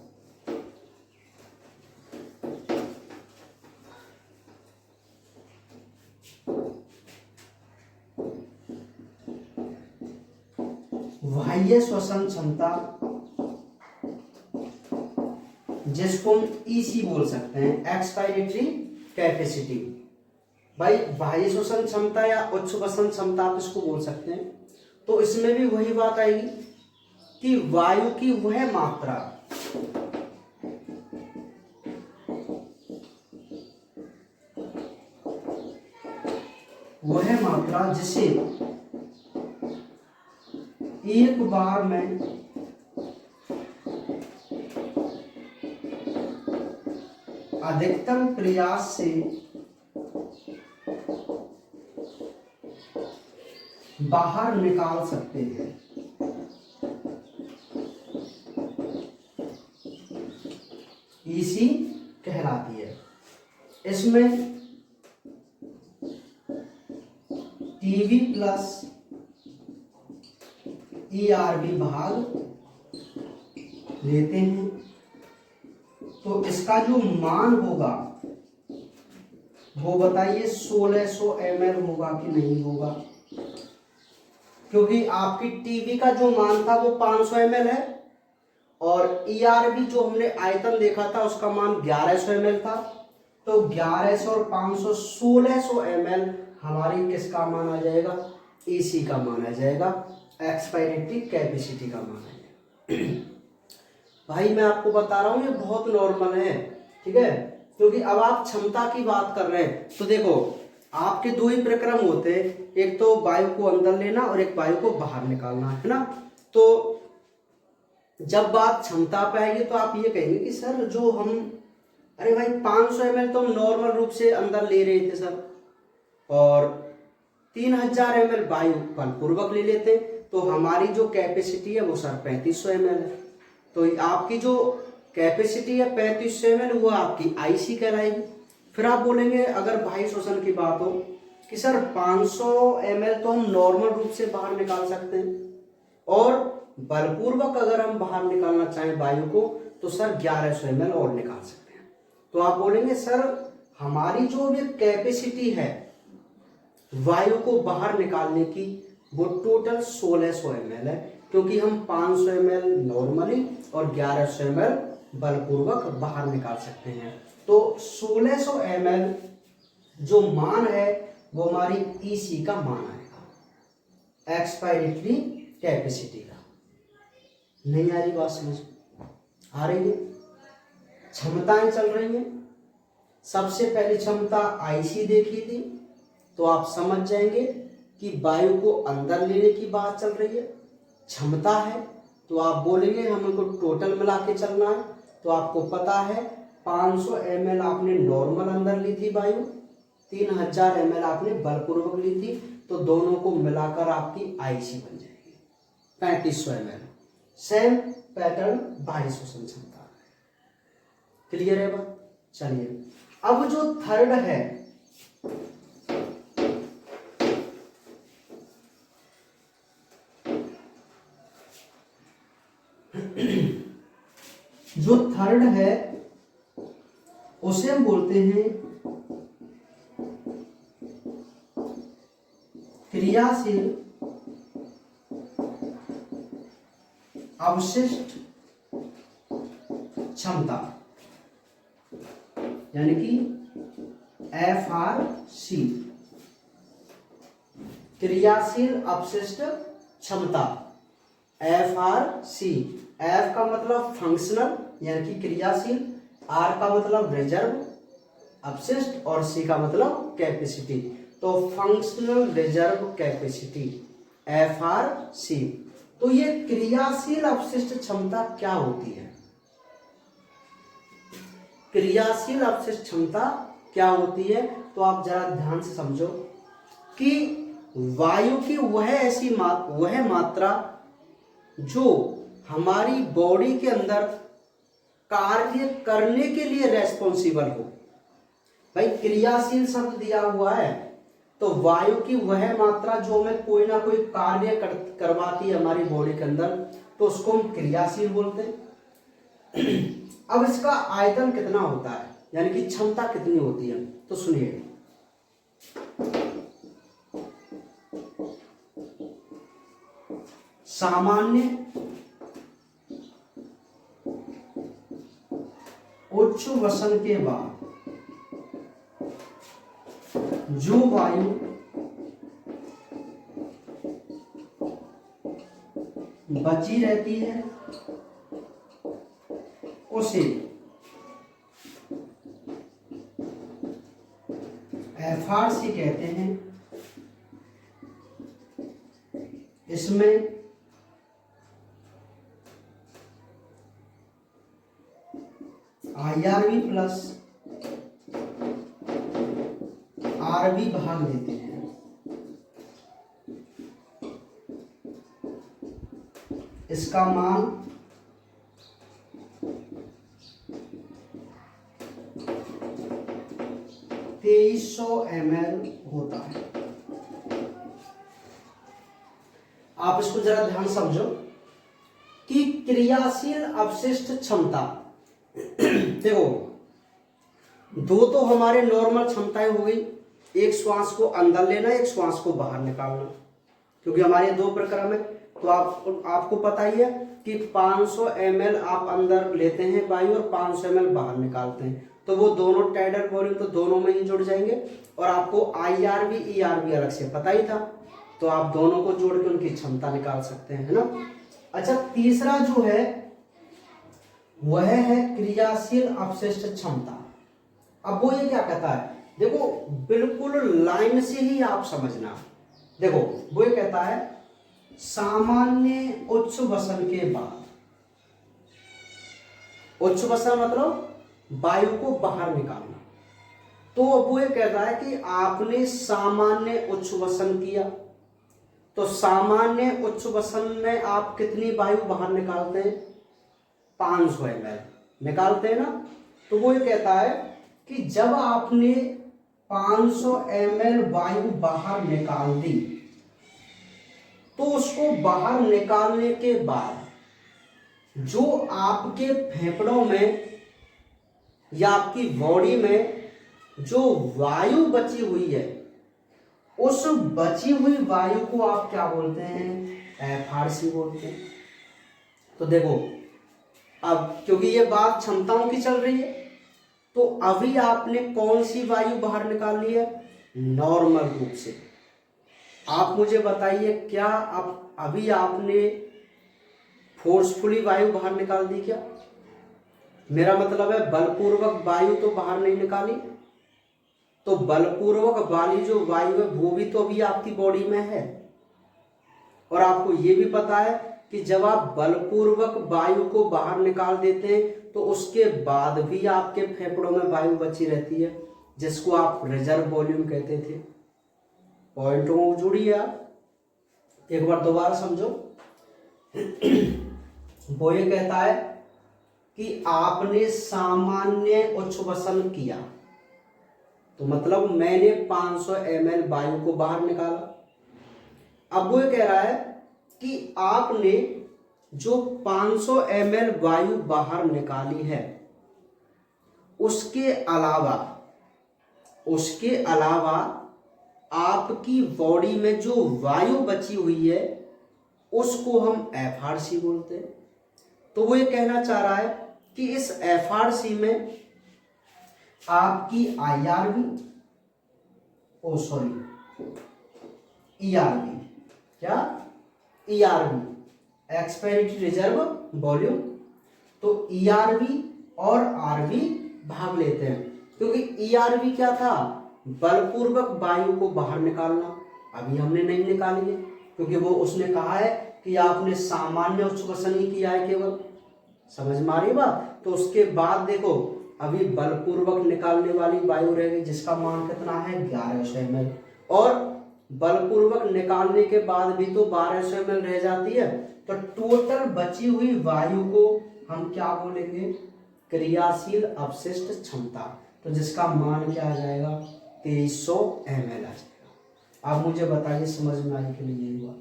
बाह्य श्वसन क्षमता, जिसको हम ईसी बोल सकते हैं, एक्सपायरेटरी कैपेसिटी। भाई बाह्य श्वसन क्षमता या उच्च श्वसन क्षमता आप इसको बोल सकते हैं। तो इसमें भी वही बात आएगी कि वायु की वह मात्रा जिसे एक बार में अधिकतम प्रयास से बाहर निकाल सकते हैं, ईसी कहलाती है। इसमें टीवी प्लस ईआरबी भाग लेते हैं। तो इसका जो मान होगा वो बताइए 1600 ml होगा कि नहीं होगा, क्योंकि आपकी टीवी का जो मान था वो 500 ml है और ईआरबी जो हमने आयतन देखा था उसका मान 1100 ml था। तो 1100 और 500 1600 ml हमारी किसका मान आ जाएगा, एसी का मान आ जाएगा, एक्सपायरेटरी कैपेसिटी का मान आ जाएगा। भाई मैं आपको बता रहा हूं ये बहुत नॉर्मल है। ठीक है, क्योंकि अब आप क्षमता की बात कर रहे हैं तो देखो आपके दो ही प्रक्रम होते हैं, एक तो वायु को अंदर लेना और एक वायु को बाहर निकालना, है ना। तो जब बात क्षमता पे आएगी तो आप ये कहेंगे कि सर जो हम, अरे भाई 500 ml तो हम नॉर्मल रूप से अंदर ले रहे थे सर, और 3000 ml वायु बलपूर्वक ले लेते, तो हमारी जो कैपेसिटी है वो सर 3500 ml है। तो आपकी जो कैपेसिटी है 3500 ml वो आपकी आईसी कहलाएगी। फिर आप बोलेंगे अगर बाह्य श्वसन की बात हो कि सर 500 ml तो हम नॉर्मल रूप से बाहर निकाल सकते हैं, और बलपूर्वक अगर हम बाहर निकालना चाहें वायु को तो सर 1100 ml और निकाल सकते हैं। तो आप बोलेंगे सर हमारी जो भी कैपेसिटी है वायु को बाहर निकालने की वो टोटल 1600 ml है, क्योंकि हम 500 ml नॉर्मली और 1100 ml बलपूर्वक बाहर निकाल सकते हैं। तो 1600 ml जो मान है वो हमारी EC का मान आएगा, एक्सपायरेटरी कैपेसिटी का। नहीं आ रही बात समझ? आ रही है? क्षमताएं चल रही हैं। सबसे पहली क्षमता IC देखी थी, तो आप समझ जाएंगे कि वायु को अंदर लेने की बात चल रही है, क्षमता है। तो आप बोलेंगे हमको टोटल मिला के चलना है, तो आपको पता है 500 ml आपने नॉर्मल अंदर ली थी वायु, 3000 ml आपने बलपूर्वक ली थी, तो दोनों को मिलाकर आपकी IC बन जाएगी 3500 ml। सेम पैटर्न बाह्य शोषण क्षमता। क्लियर है बात? चलिए अब जो थर्ड है, जो थर्ड है उसे हम बोलते हैं क्रियाशील अवशिष्ट क्षमता, यानी कि FRC, क्रियाशील अपशिष्ट क्षमता। FRC, F का मतलब फंक्शनल यानी कि क्रियाशील, R का मतलब रिजर्व अपशिष्ट, और C का मतलब कैपेसिटी। तो फंक्शनल रिजर्व कैपेसिटी FRC। तो ये क्रियाशील अपशिष्ट क्षमता क्या होती है? क्रियाशील अपशिष्ट क्षमता क्या होती है? तो आप जरा ध्यान से समझो कि वायु की वह मात्रा जो हमारी बॉडी के अंदर कार्य करने के लिए रेस्पॉन्सिबल हो। भाई क्रियाशील शब्द दिया हुआ है, तो वायु की वह मात्रा जो हमें कोई ना कोई कार्य करवाती है हमारी बॉडी के अंदर, तो उसको हम क्रियाशील बोलते हैं। अब इसका आयतन कितना होता है, यानी कि क्षमता कितनी होती है, तो सुनिए। सामान्य उच्च वसन के बाद जो वायु बची रहती है उसे FRC कहते हैं। इसमें IRV प्लस RV भाग देते हैं। इसका मान 2300 ml होता है। आप इसको जरा ध्यान समझो कि क्रियाशील अपशिष्ट क्षमता, देखो दो तो हमारे नॉर्मल क्षमताएं हो गई, एक श्वास को अंदर लेना, एक श्वास को बाहर निकालना, क्योंकि हमारे दो प्रक्रम है। तो आपको पता ही है कि 500 ml आप अंदर लेते हैं वायु और 500 ml बाहर निकालते हैं, तो वो दोनों टाइडल वॉल्यूम तो दोनों में ही जुड़ जाएंगे। और आपको IRV ERV अलग से पता ही था, तो आप दोनों को जोड़ के उनकी क्षमता निकाल सकते हैं, है ना। अच्छा, तीसरा जो है वह है क्रियाशील अपशिष्ट क्षमता। अब वो ये क्या कहता है, देखो बिल्कुल लाइन से ही आप समझना। देखो वो ये कहता है सामान्य उच्च वसन के बाद, उच्च वसन मतलब वायु को बाहर निकालना। तो वो ये कहता है कि आपने सामान्य उच्च वसन किया, तो सामान्य उच्च वसन में आप कितनी वायु बाहर निकालते हैं? 500 ml निकालते हैं ना। तो वो ये कहता है कि जब आपने 500 ml वायु बाहर निकाल दी, तो उसको बाहर निकालने के बाद जो आपके फेफड़ों में या आपकी बॉडी में जो वायु बची हुई है, उस बची हुई वायु को आप क्या बोलते हैं? एफआरसी बोलते हैं। तो देखो, अब क्योंकि ये बात क्षमताओं की चल रही है, तो अभी आपने कौन सी वायु बाहर निकाल ली है? नॉर्मल रूप से। आप मुझे बताइए, क्या आप अभी आपने फोर्सफुली वायु बाहर निकाल दी क्या? मेरा मतलब है बलपूर्वक वायु तो बाहर नहीं निकाली। तो बलपूर्वक वाली जो वायु है वो भी तो अभी आपकी बॉडी में है। और आपको ये भी पता है कि जब आप बलपूर्वक वायु को बाहर निकाल देते हैं तो उसके बाद भी आपके फेफड़ों में वायु बची रहती है, जिसको आप रिजर्व वॉल्यूम कहते थे। पॉइंटों को जोड़िए आप, एक बार दोबारा समझो। वो ये कहता है कि आपने सामान्य उच्छ्वसन किया, तो मतलब मैंने 500 ml वायु को बाहर निकाला। अब वो कह रहा है कि आपने जो 500 ml वायु बाहर निकाली है, उसके अलावा आपकी बॉडी में जो वायु बची हुई है उसको हम एफआरसी बोलते हैं। तो वो ये कहना चाह रहा है कि इस एफआरसी में आपकी ईआरवी क्या ईआरवी एक्सपेरिटी रिजर्व वॉल्यूम, तो ईआरवी और आरवी भाग लेते हैं। क्योंकि ईआरवी क्या था? बलपूर्वक वायु को बाहर निकालना। अभी हमने नहीं निकाली है क्योंकि वो उसने कहा है कि आपने सामान्य उच्छ्वसन ही किया है केवल। समझ में आ रही बात? तो उसके बाद देखो, अभी बलपूर्वक निकालने वाली वायु रहेगी जिसका मान कितना है? 1100 ml। और बलपूर्वक निकालने के बाद भी तो 1200 ml रह जाती है। तो टोटल बची हुई वायु को हम क्या बोलेंगे? क्रियाशील अपशिष्ट क्षमता। तो जिसका मान क्या आ जाएगा? 2300 ml आ जाएगा। आप मुझे बताइए, समझ में आने के लिए ये हुआ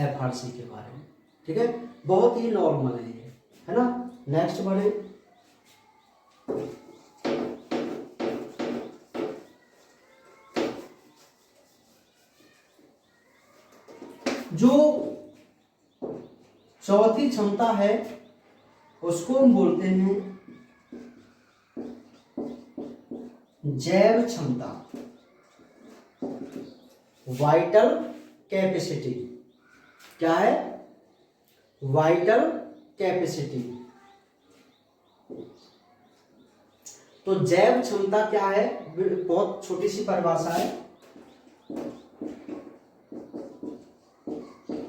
एफआरसी के बारे में। ठीक है, बहुत ही नॉर्मल है ये, है ना। नेक्स्ट बढ़े। जो चौथी क्षमता है उसको हम बोलते हैं जैव क्षमता, वाइटल कैपेसिटी। क्या है? Vital capacity. तो जैव क्षमता क्या है? बहुत छोटी सी परिभाषा है।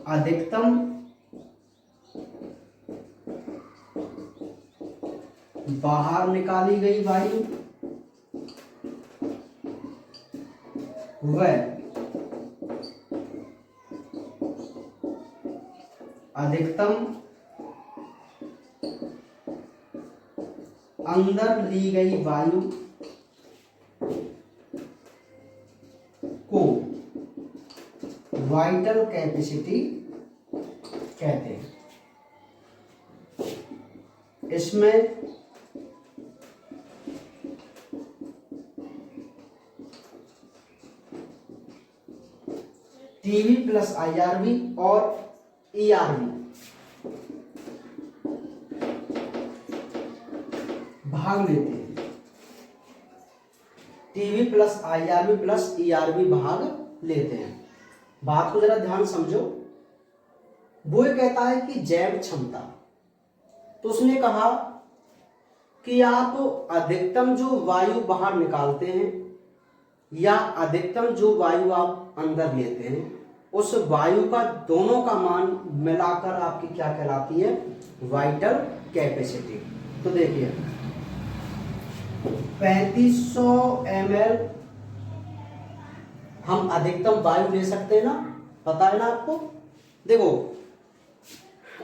अधिकतम बाहर निकाली गई वायु वह अधिकतम अंदर ली गई वायु को वाइटल कैपेसिटी कहते हैं। इसमें टीवी प्लस आईआरवी और ईआरवी भाग लेते हैं। TV plus IRV plus ERV भाग लेते हैं। बात को जरा ध्यान समझो। वो ये कहता है कि जैव क्षमता, तो उसने कहा कि आप अधिकतम जो वायु बाहर निकालते हैं या अधिकतम जो वायु आप अंदर लेते हैं, उस वायु का दोनों का मान मिलाकर आपकी क्या कहलाती है? Vital capacity. तो देखिए 3500 ml हम अधिकतम वायु ले सकते हैं ना, पता है ना आपको। देखो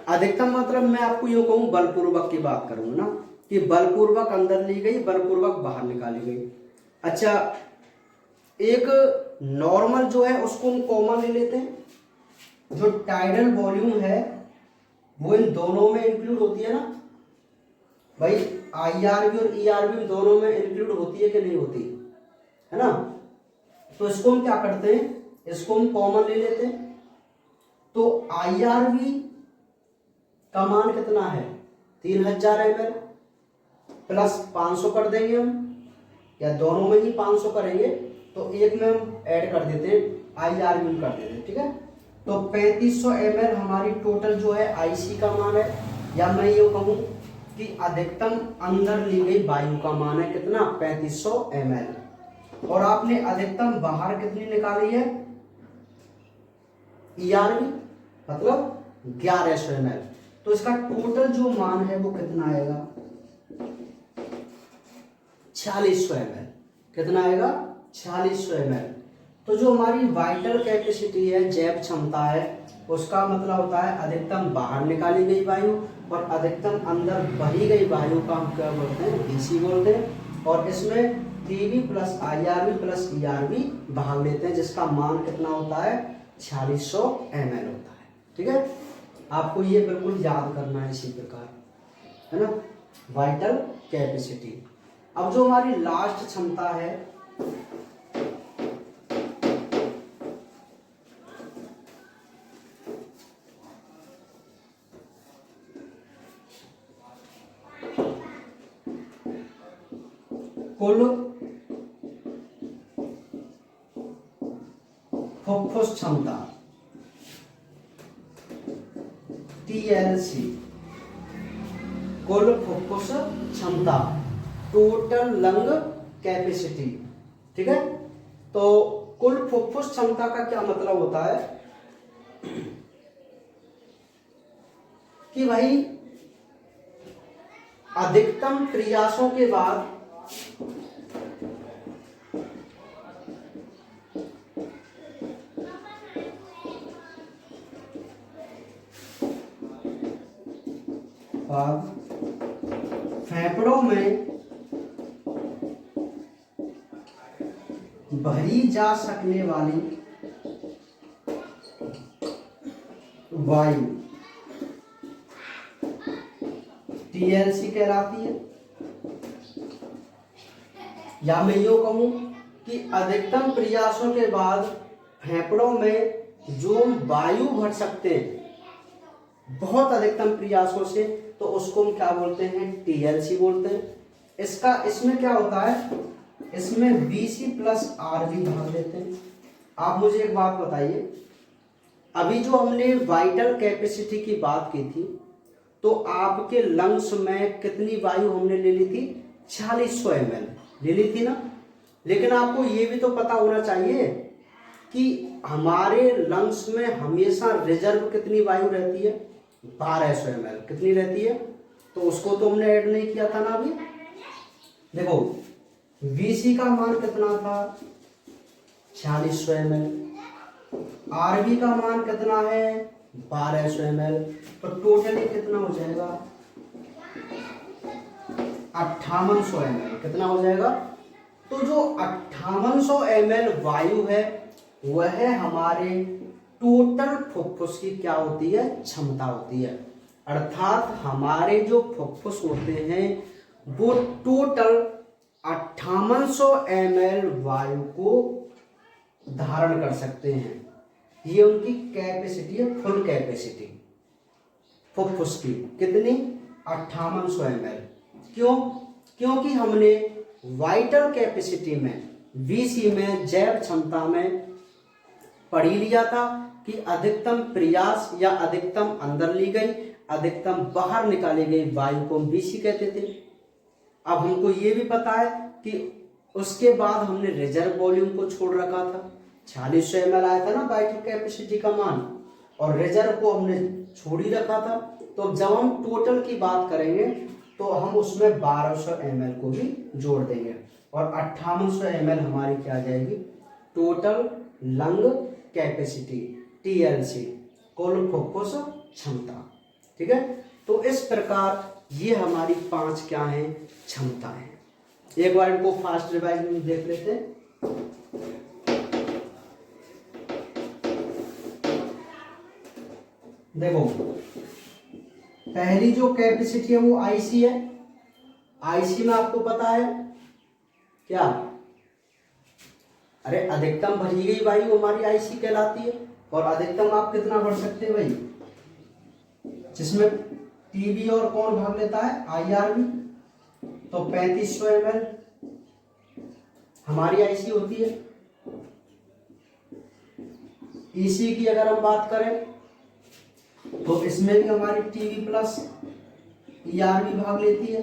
अधिकतम मतलब मैं आपको यूं कहूं, बलपूर्वक की बात करूंगा ना, कि बलपूर्वक अंदर ली गई, बलपूर्वक बाहर निकाली गई। अच्छा, एक नॉर्मल जो है उसको हम कॉमन ले लेते हैं, जो टाइडल वॉल्यूम है वो इन दोनों में इंक्लूड होती है ना भाई, IRV और ERV दोनों में इंक्लूड होती है कि नहीं होती है ना। तो इसको हम क्या करते हैं, इसको हम कॉमन ले लेते हैं। तो IRV का मान कितना है 3000 ml प्लस 500 कर देंगे हम, या दोनों में ही 500 करेंगे, तो एक में हम ऐड कर देते हैं IRV कर देते हैं, ठीक है। तो 3500 ml हमारी टोटल जो है IC का मान है, या मैं ये कहूँ कि अधिकतम अंदर ली गई वायु का मान है कितना 3500 ml। और आपने अधिकतम बाहर कितनी निकाली है ERV, मतलब 1100 ml। तो इसका टोटल जो मान है वो कितना आएगा 4600 ml। कितना आएगा 4600 ml। तो जो हमारी वाइटल कैपेसिटी है, जैव क्षमता है, उसका मतलब होता है अधिकतम बाहर निकाली गई वायु और अधिकतम अंदर बही गई वायु का हम क्या बोलते हैं VC बोलते हैं। और इसमें PV plus IRV plus ERV भाग लेते हैं, जिसका मान कितना होता है 4600 ml होता है, ठीक है। आपको ये बिल्कुल याद करना है इसी प्रकार, है ना, वाइटल कैपेसिटी। अब जो हमारी लास्ट क्षमता है कुल फुफ्फुस क्षमता TLC, कुल फुफ्फुस क्षमता, टोटल लंग कैपेसिटी, ठीक है। तो कुल फुफ्फुस क्षमता का क्या मतलब होता है कि भाई अधिकतम प्रयासों के बाद फेफड़ों में भरी जा सकने वाली वायु TLC कहलाती है। या मैं यूं कहूं कि अधिकतम प्रयासों के बाद फेफड़ों में जो वायु भर सकते हैं बहुत अधिकतम प्रयासों से, तो उसको हम क्या बोलते हैं TLC बोलते हैं। इसमें क्या होता है, इसमें VC प्लस RV भाग देते हैं। आप मुझे एक बात बताइए, अभी जो हमने वाइटल कैपेसिटी की बात की थी, तो आपके लंग्स में कितनी वायु हमने ले ली थी 4600 ml ले ली थी ना। लेकिन आपको ये भी तो पता होना चाहिए कि हमारे लंग्स में हमेशा रिजर्व कितनी वायु रहती है 1200 ml। कितनी रहती है, तो उसको तो हमने ऐड नहीं किया था ना अभी। देखो VC का मान कितना था 4600 ml, RV का मान कितना है 1200 ml, तो टोटली कितना हो जाएगा 5800 ml। कितना हो जाएगा, तो जो 5800 ml वायु है वह हमारे टोटल फुफ्फुस की क्या होती है क्षमता होती है। अर्थात हमारे जो फुफ्फुस होते हैं वो टोटल 5800 ml वायु को धारण कर सकते हैं। ये उनकी कैपेसिटी है, फुल कैपेसिटी फुफ्फुस की कितनी 5800 ml। क्यों, क्योंकि हमने वाइटल कैपेसिटी में VC में जैव क्षमता में पढ़ लिया था कि अधिकतम प्रयास या अधिकतम अंदर ली गई, अधिकतम बाहर निकाली गई वायु को हम VC कहते थे। अब हमको ये भी पता है कि उसके बाद हमने रिजर्व वॉल्यूम को छोड़ रखा था, 4600 ml आया था ना वाइटल कैपेसिटी का मान, और रिजर्व को हमने छोड़ ही रखा था। तो जब हम टोटल की बात करेंगे तो हम उसमें 1200 ml को भी जोड़ देंगे, और 5800 ml हमारी क्या आ जाएगी टोटल लंग कैपेसिटी TLC, कुल फुफ्फुस क्षमता, ठीक है। तो इस प्रकार ये हमारी 5 क्या हैं क्षमताएं। एक बार इनको फास्ट रिवाइज में देख लेते हैं। देखो पहली जो कैपेसिटी है वो आईसी है। आईसी में आपको पता है क्या, अरे अधिकतम भरी गई वायु हमारी आईसी कहलाती है। और अधिकतम आप कितना भर सकते हैं भाई, जिसमें टीबी और कौन भाग लेता है, आईआरबी। तो 3500 ml हमारी आईसी होती है। ईसी की अगर हम बात करें तो इसमें भी हमारी टीबी प्लस ईआरबी भाग लेती है।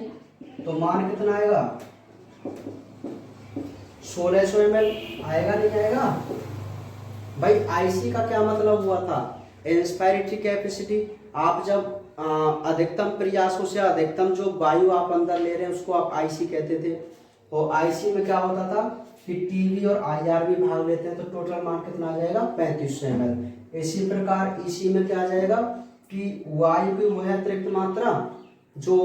तो मान कितना आएगा, 1600 ml आएगा, नहीं आएगा भाई। आईसी का क्या मतलब हुआ था, इंस्पायरेटरी कैपेसिटी। आप जब अधिकतम प्रयासों से अधिकतम जो वायु आप अंदर ले रहे हैं उसको आप आईसी कहते थे। और आईसी में क्या होता था कि टीबी और आईआरबी भाग लेते हैं, तो टोटल मान कितना आ जाएगा, 3500 ml। इसी प्रकार ईसी में क्या आ जाएगा कि वायु की वह अतिरिक्त मात्रा जो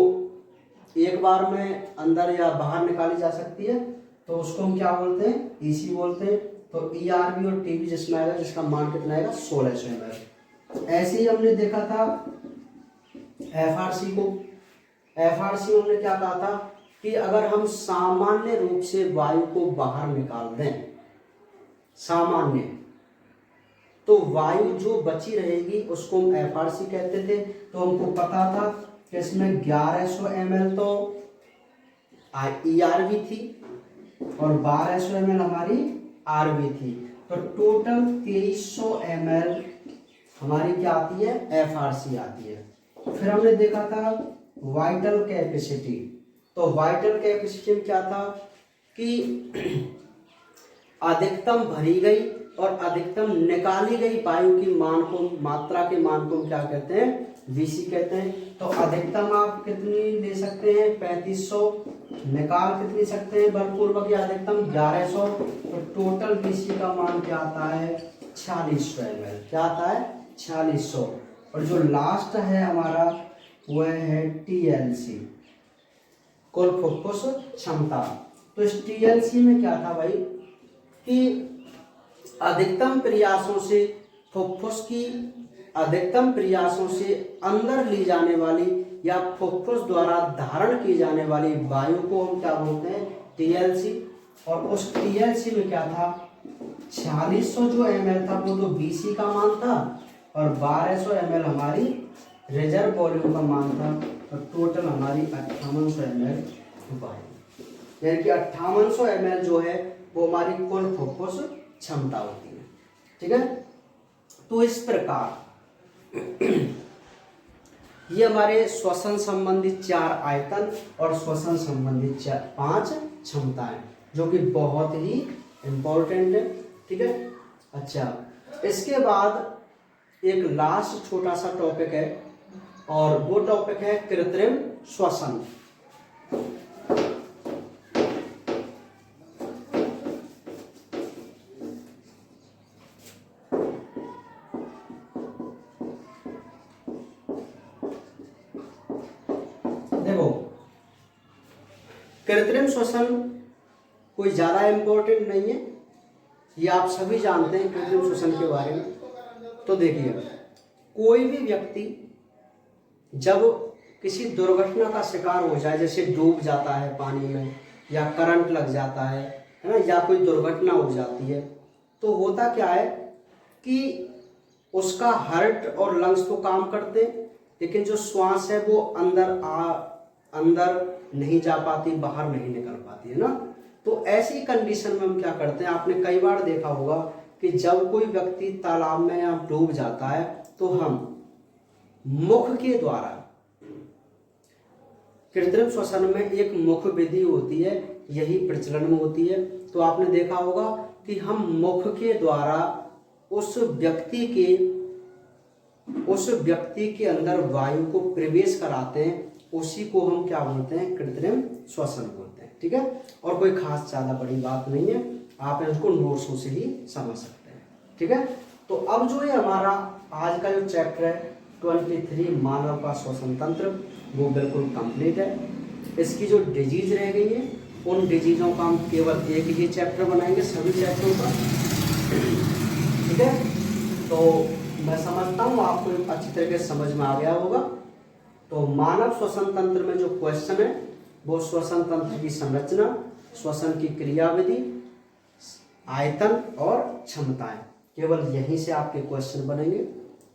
एक बार में अंदर या बाहर निकाली जा सकती है, तो उसको हम क्या बोलते हैं, ईसी बोलते हैं। तो ईआरबी और टीबी जिसमें आएगा, जिसका मान कितना आएगा, 1600 ml। ऐसे ही हमने देखा था एफआरसी को। एफआरसी में हमने क्या कहा था कि अगर हम सामान्य रूप से वायु को बाहर निकाल दें, सामान्य, तो वायु जो बची रहेगी उसको हम एफआरसी कहते थे। तो हमको पता था कि इसमें 1100 ml तो ईआरबी थी और 1200 ml हमारी आरबी थी। तो टोटल 2300 ml हमारी क्या आती है, एफआरसी आती है। फिर हमने देखा था वाइटल कैपेसिटी। तो वाइटल कैपेसिटी में क्या था कि अधिकतम भरी गई और अधिकतम निकाली गई वायु की मान को, मात्रा के मान को क्या कहते हैं, वीसी कहते हैं। तो अधिकतम आप कितनी ले सकते हैं, 3500, निकाल कितनी सकते हैं बलपूर्वक, या अधिकतम 1100। तो टोटल वीसी का मान क्या आता है, 4600 ml। क्या आता है, 4600। और जो लास्ट है हमारा वह है टीएलसी, कुल फुफ्फुस क्षमता। तो इस टीएलसी में क्या था भाई कि अधिकतम प्रयासों से फुफ्फुस की, अधिकतम प्रयासों से अंदर ली जाने वाली या फुफ्फुस द्वारा धारण की जाने वाली वायु को हम क्या बोलते हैं, टीएलसी। और उस टीएलसी में क्या था, 4600 जो ml था वो तो बीसी का मान था और 1200 ml हमारी रिजर्व वॉल्यूम का मान था। और टोटल हमारी 5800 ml वायु, यानी कि 5800 ml जो है वो हमारी कुल फुफ्फुस क्षमता होती है। ठीक है, तो इस प्रकार ये हमारे श्वसन संबंधित 4 आयतन और श्वसन संबंधित 5 क्षमताएं, जो कि बहुत ही इंपॉर्टेंट है। ठीक है, अच्छा, इसके बाद एक लास्ट छोटा सा टॉपिक है और वो टॉपिक है कृत्रिम श्वसन। देखो, कृत्रिम श्वसन कोई ज्यादा इंपॉर्टेंट नहीं है, ये आप सभी जानते हैं कृत्रिम श्वसन के बारे में। तो देखिए, कोई भी व्यक्ति जब किसी दुर्घटना का शिकार हो जाए, जैसे डूब जाता है पानी में या करंट लग जाता है ना, या कोई दुर्घटना हो जाती है, तो होता क्या है कि उसका हार्ट और लंग्स तो काम करते, लेकिन जो श्वास है वो अंदर नहीं जा पाती, बाहर नहीं निकल पाती है ना। तो ऐसी कंडीशन में हम क्या करते हैं, आपने कई बार देखा होगा कि जब कोई व्यक्ति तालाब में या डूब जाता है तो हम मुख के द्वारा, कृत्रिम श्वसन में एक मुख विधि होती है, यही प्रचलन में होती है। तो आपने देखा होगा कि हम मुख के द्वारा उस व्यक्ति के अंदर वायु को प्रवेश कराते हैं, उसी को हम क्या बोलते हैं, कृत्रिम श्वसन बोलते हैं। ठीक है, और कोई खास ज्यादा बड़ी बात नहीं है, आप इसको नोट्सों से ही समझ सकते हैं। ठीक है, तो अब जो ये हमारा आज का जो चैप्टर है 23 मानव का श्वसन तंत्र, वो बिल्कुल कंप्लीट है। इसकी जो डिजीज रह गई है, उन डिजीजों का हम केवल एक ही चैप्टर बनाएंगे, सभी चैप्टरों का। ठीक है, तो मैं समझता हूँ आपको अच्छी तरीके से समझ में आ गया होगा। तो मानव श्वसन तंत्र में जो क्वेश्चन है वो श्वसन तंत्र की संरचना, श्वसन की क्रियाविधि, आयतन और क्षमताएं, केवल यहीं से आपके क्वेश्चन बनेंगे।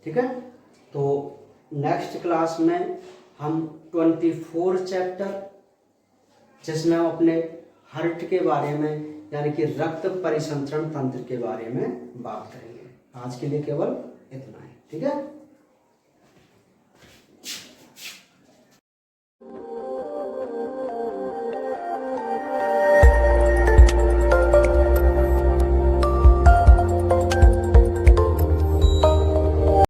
ठीक है, तो नेक्स्ट क्लास में हम 24 चैप्टर जिसमें हम अपने हार्ट के बारे में यानी कि रक्त परिसंचरण तंत्र के बारे में बात करेंगे। आज के लिए केवल इतना ही। ठीक है।